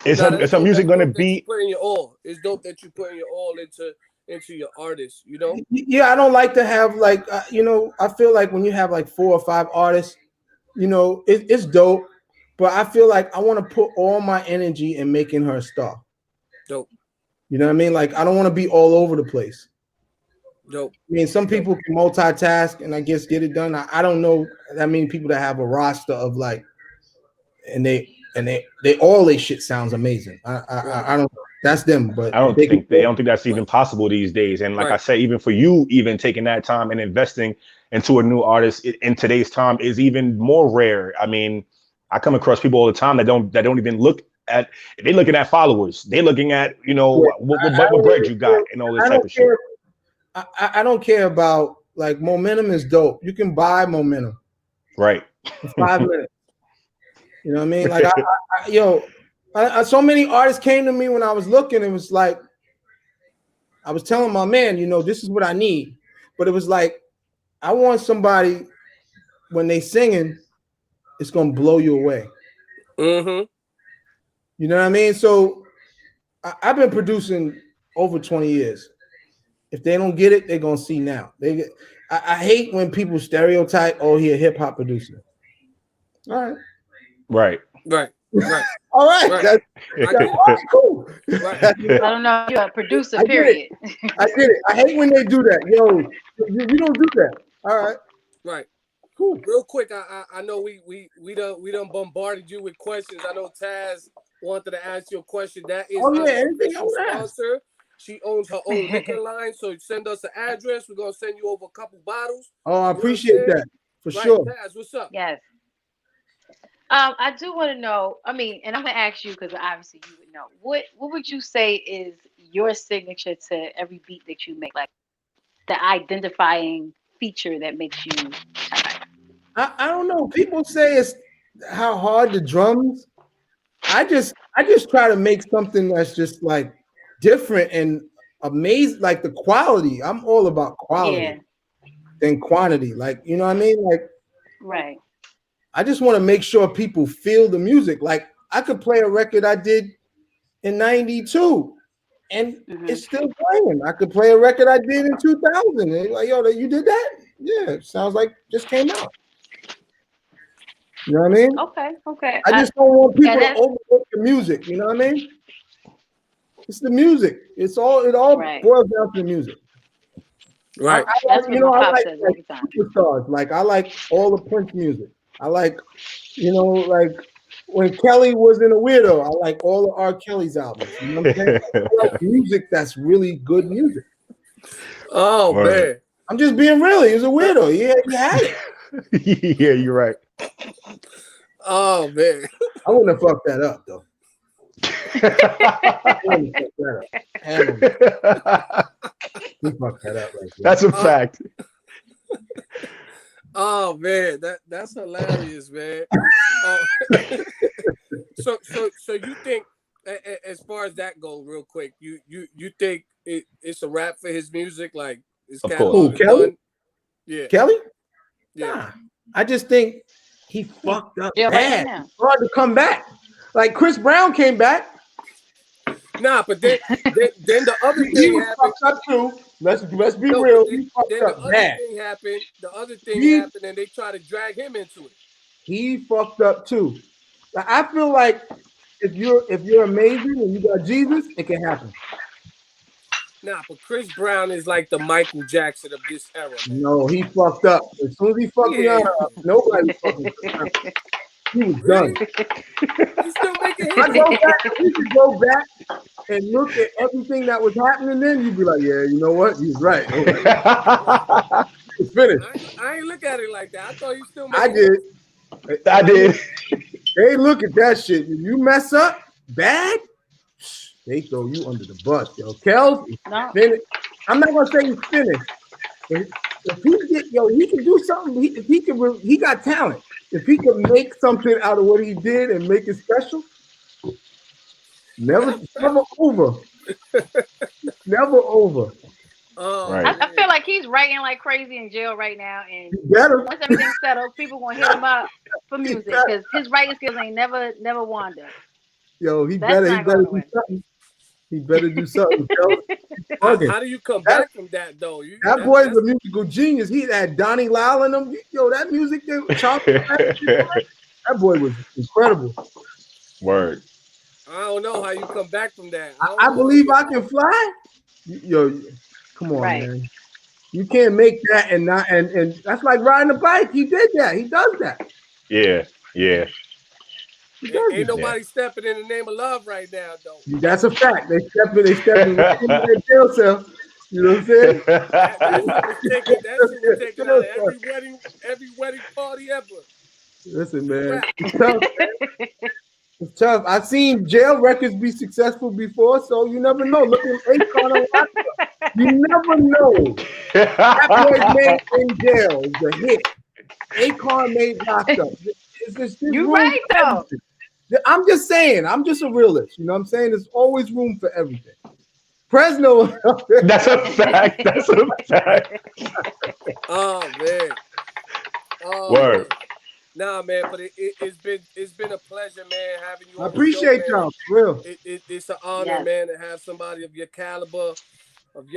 Is her music gonna be? It's dope that you putting your all into your artists. You know? Yeah, I don't like to have like I feel like when you have like 4 or 5 artists, it's dope. But I feel like I want to put all my energy in making her a star. Dope. You know what I mean? Like I don't want to be all over the place. Dope. I mean, some people can multitask and I guess get it done. I don't know that many people that have a roster of like, and they all their shit sounds amazing. I don't. That's them, but I don't think that's even possible these days. And like I said, even for you, even taking that time and investing into a new artist in today's time is even more rare. I mean, I come across people all the time that don't even look at. They're looking at followers. They're looking at what bread you got and all this type of shit. I don't care about like momentum is dope. You can buy momentum, right? For 5 minutes. You know what I mean? Like so many artists came to me when I was looking. It was like I was telling my man, this is what I need. But it was like I want somebody when they singing, it's gonna blow you away. Mm-hmm. You know what I mean? So I've been producing over 20 years. If they don't get it, they're gonna see now. I hate when people stereotype, oh, he a hip hop producer. All right. Right. All right. That's cool. Right. I don't know. You're a producer, period. I get it. I hate when they do that. Yo, you don't do that. All right. Right. Cool. Real quick, I know we done bombarded you with questions. I know Taz wanted to ask you a question. That is our official sponsor. She owns her own liquor line, so send us an address. We're gonna send you over a couple bottles. Oh, I appreciate that for sure. Taz, what's up? Yes. I do want to know. I mean, and I'm gonna ask you because obviously you would know. What would you say is your signature to every beat that you make? Like the identifying feature that makes you. I don't know. People say it's how hard the drums. I just try to make something that's just like different and amazing, like the quality. I'm all about quality than quantity. Like, you know what I mean? Like, right. I just want to make sure people feel the music. Like I could play a record I did in 92 and it's still playing. I could play a record I did in 2000. And like, yo, you did that? Yeah, it sounds like just came out. You know what I mean? Okay. I just don't want people to overlook the music. You know what I mean? It's the music. It all boils down to the music. Right. I like superstars. Like I like all the Prince music. I like, like when Kelly was in a weirdo, I like all of R. Kelly's albums. You know what I'm saying? I like music that's really good music. Oh man. I'm just being real. He was a weirdo. Yeah, he had it. Yeah, you're right. Oh man. I wouldn't have fucked that up though. He fucked that up right there. That's a fact. Oh man, that's hilarious, man. So you think, as far as that goes, real quick, you think it's a wrap for his music? Like his Of catalog is Kelly? done? Yeah. Kelly? Yeah. Nah. I just think he fucked up Jail right bad. now. It's hard to come back. Like Chris Brown came back. Nah, but then the other He thing was happened. fucked up too. Let's be No, real. but He fucked then the up other bad. thing happened. The other thing He- happened, and they try to drag him into it. He fucked up too. Like, I feel like if you're amazing and you got Jesus, it can happen. Nah, but Chris Brown is like the Michael Jackson of this era, man. No, he fucked up. As soon as he fucked Rihanna up, nobody fucking Chris Brown. He was Really? done. He's still making hits. We could go back and look at everything that was happening then, you'd be like, yeah, you know what? He's right. It's finished. I ain't look at it like that. I thought he still making I did. I did. Hey, look at that shit. If you mess up bad, they throw you under the bus, yo. Kels, No. I'm not gonna say he's finished. If he can do something. He got talent. If he could make something out of what he did and make it special, never over. Never over. Right. I feel like he's writing like crazy in jail right now, and Better. once everything's settled, people gonna hit him up for music because his writing skills ain't never wound up. Yo, he That's better not do going away. something. He better do something. How do you come back from that though? That boy's a musical genius. He had Donnie Lyle in him. Yo, that music that boy was incredible. Word. I don't know how you come back from that. I believe I can fly. Yo, come on, Right. man. You can't make that and not and that's like riding a bike. He did that. He does that. Yeah. Ain't nobody stepping in the name of love right now, though. That's a fact. They step in their jail cell. You know what I'm saying? That shit was taken out of every wedding party ever. Listen, man. It's tough, man. It's tough. I've seen jail records be successful before, so you never know. Look at Akon. You never know. That boy made in jail is a hit. Akon made locked up. You right though. I'm just saying. I'm just a realist. You know what I'm saying? There's always room for everything. Fresno. That's a fact. Oh man. Word. Man. Nah, man, but it's been a pleasure, man, having you. I appreciate y'all, for real. It's an honor, man, to have somebody of your caliber, of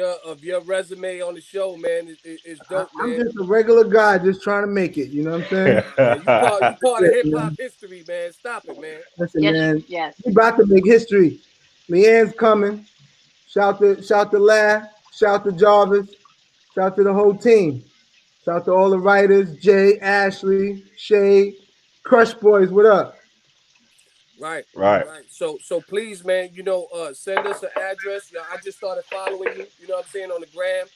your resume on the show, man. It's dope, man. I'm just a regular guy, just trying to make it. You know what I'm saying? Man, you part of hip hop history, man. Stop it, man. Listen, man. Yes. We about to make history. Leanne's coming. Shout to Laugh. Shout to Jarvis. Shout to the whole team. Shout to all the writers, Jay, Ashley, Shay, Crush Boys, what up? Right. So please, man, send us an address. I just started following you, you know what I'm saying, on the gram.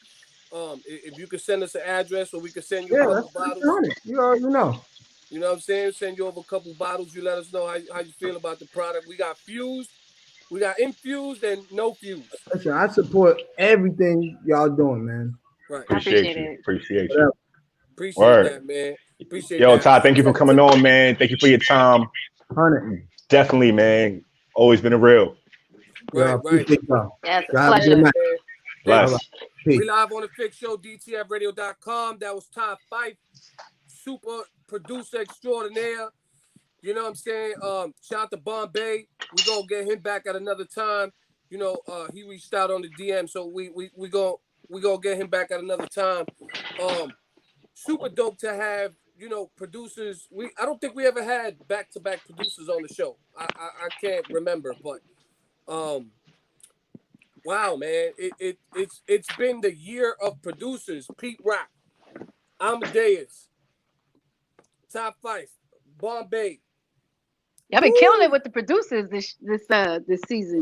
If you could send us an address or we could send you a couple bottles. You already know. You know what I'm saying? Send you over a couple bottles. You let us know how you feel about the product. We got fused, we got infused, and no fused. Listen, I support everything y'all doing, man. Right. Appreciate you. Appreciate that, man. Appreciate Yo, that. Todd, thank you for coming on, man. Thank you for your time. 100. Definitely, man. Always been a real. Right. Yes, pleasure. Bless. We live on the Fix Show, DTFradio.com. That was Todd Fife, super producer extraordinaire. You know what I'm saying? Shout out to Bombay. We gonna get him back at another time. He reached out on the DM, so we gonna get him back at another time. Super dope to have, producers. I don't think we ever had back-to-back producers on the show. I can't remember, but wow, man. It's been the year of producers. Pete Rock, Amadeus, Top Five, Bombay. Y'all been killing it with the producers this season.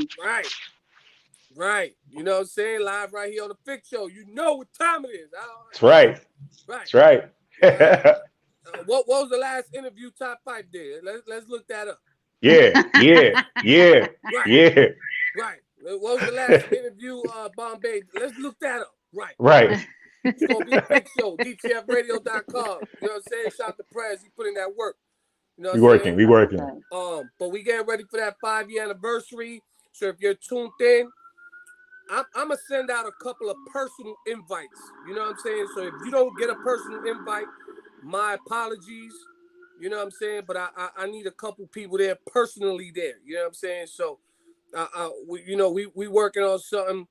Right. You know what I'm saying? Live right here on the Fix Show. You know what time it is. That's right. That's right. What was the last interview Top 5 did? Let's look that up. Yeah. Right. What was the last interview Bombay? Let's look that up. Right. It's gonna be a Fix Show, DTFradio.com. You know what I'm saying? Shout out to Trase. He put in that work. You know We what I'm working. saying? We working. But we getting ready for that 5-year anniversary. So if you're tuned in, I'm gonna send out a couple of personal invites. You know what I'm saying? So if you don't get a personal invite, my apologies. You know what I'm saying? But I need a couple people there personally there. You know what I'm saying? So we working on something,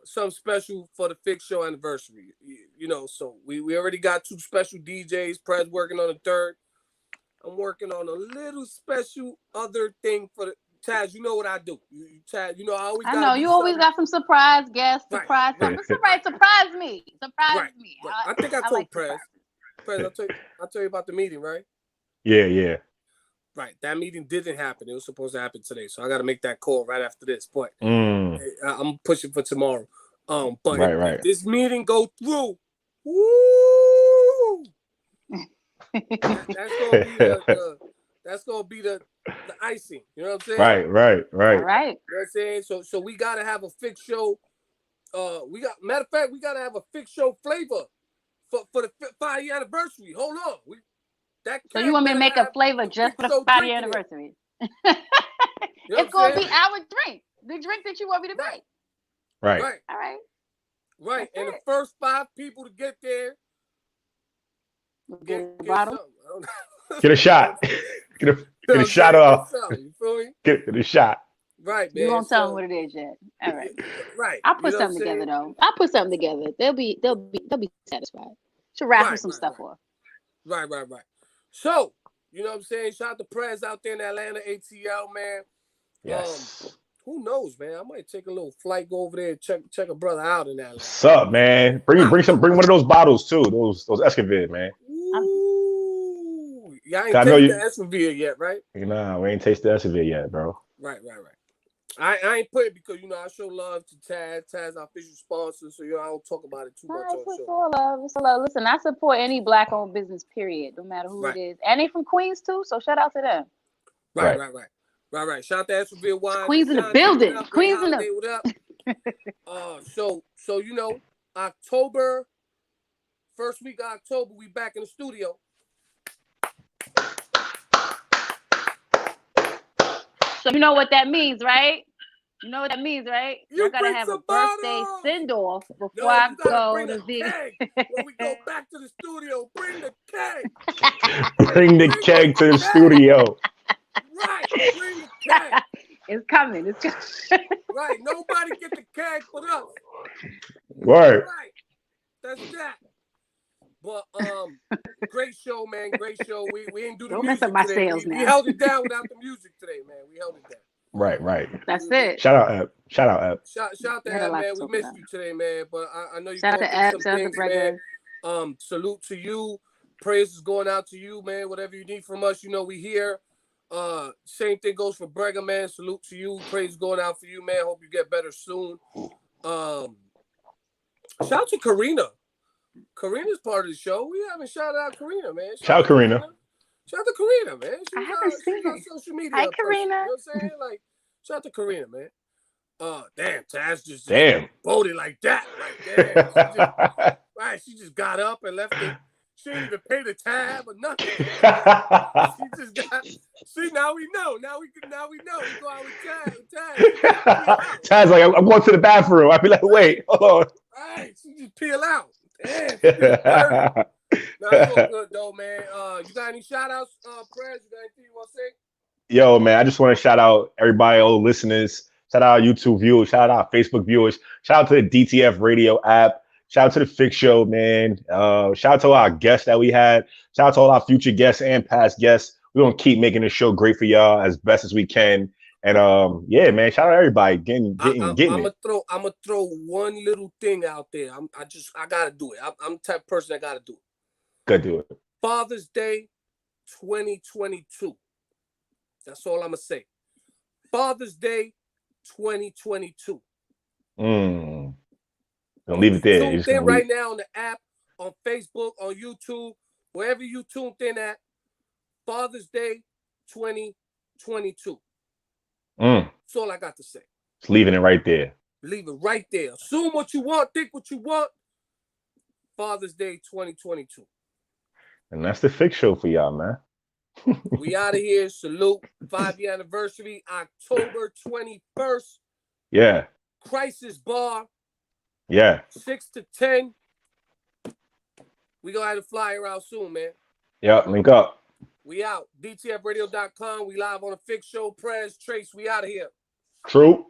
something special for the Fix Show anniversary. So we already got 2 special DJs. Prez working on the 3rd. I'm working on a little special other thing for the Taz. You know what I do. Taz, I always got. I know you always got some surprise guests, surprise right. something. Somebody surprise me. Surprise me. Right. I think I told like Prez. Prez, I'll tell you about the meeting, right? Yeah. Right. That meeting didn't happen. It was supposed to happen today. So I got to make that call right after this. But I'm pushing for tomorrow. But if this meeting go through, woo, that's gonna be the icing. You know what I'm saying? Right. All right. You know what I'm saying? So we gotta have a Fix Show. Matter of fact, we gotta have a Fix Show flavor for the 5-year anniversary. Hold on. So you want me to make a flavor just for the 5-year anniversary? It's gonna be our drink. The drink that you want me to make. Right. All right. Right. And the first 5 people to get there get a bottle. Get a shot. Get a shot off. You feel me? Get a shot. Right, man. You won't tell them what it is yet. All right. Right. I'll put something together though. I'll put something together. They'll be satisfied. Should raffle some stuff off. Right. So, you know what I'm saying? Shout out to Prez out there in Atlanta, ATL, man. Yes. Who knows, man? I might take a little flight, go over there, and check a brother out in Atlanta. What's up, man? Bring one of those bottles too. Those Escovite, man. Ooh. Y'all ain't tasted the Escovite yet, right? Nah, we ain't tasted the Escovite yet, bro. Right. I ain't put it because I show love to Taz. Taz, our official sponsor, so I don't talk about it too much on the show. It's a love. Listen, I support any Black-owned business, period, no matter who it is. And they from Queens too, so shout out to them. Right. Shout out to Escovite Wine. Queens in the building. Queens in the. So October, first week of October, we back in the studio. So you know what that means, right? You gotta have a birthday send-off before I go to the. When we go back to the studio, bring the keg. Bring the keg to the studio. Right, bring the keg. It's coming. Right, nobody get the keg but us. Right. That's that. But great show, man. Great show. We didn't do the Don't music mess up my today. sales We now. held it down without the music today, man. We held it down. Right. That's it. Shout out, Ep. Shout out to Ep, man. We missed you today, man. But I know you going through some things, man. Salute to you. Praise is going out to you, man. Whatever you need from us, we here. Same thing goes for Brega, man. Salute to you. Praise is going out for you, man. Hope you get better soon. Shout out to Karina. Karina's part of the show. We haven't shouted out Karina, man. Shout out Karina. Shout out to Karina, man. I haven't seen her. Social media. Hi, person, Karina. you know what I'm saying? Like, shout out to Karina, man. Damn, Taz just voted like that. Like, she just got up and left it. She didn't even pay the tab or nothing. She just got. See, now we know. Now we know. We go out with Taz. Taz, like, I'm going to the bathroom. I'd be like, wait, hold on. Right, she just peel out. Damn. That's so good though, man. You got any shout outs, Prez? You got anything you want to say? Yo, man, I just want to shout out everybody, all the listeners. Shout out our YouTube viewers. Shout out our Facebook viewers. Shout out to the DTF radio app. Shout out to the Fix Show, man. Shout out to our guests that we had. Shout out to all our future guests and past guests. We're going to keep making this show great for y'all as best as we can. And yeah, man, shout out to everybody getting I'm it. gonna throw one little thing out there. I gotta do it. I'm the type of person that gotta do it. Gotta do it. Father's Day 2022. That's all I'm gonna say. Father's Day 2022. Don't leave it there. Tuned in right now on the app, on Facebook, on YouTube, wherever you tuned in at. Father's Day 2022. That's all I got to say. Just leaving it right there. Leave it right there. Assume what you want, think what you want. Father's Day 2022. And that's the Fix Show for y'all, man. We out of here. Salute. 5-year anniversary, October 21st. Yeah. Crisis Bar. Yeah. 6 to 10. We gonna have a flyer out soon, man. Yeah, link up. We out. DTFradio.com. We live on a Fix Show. Trase. We out of here. True.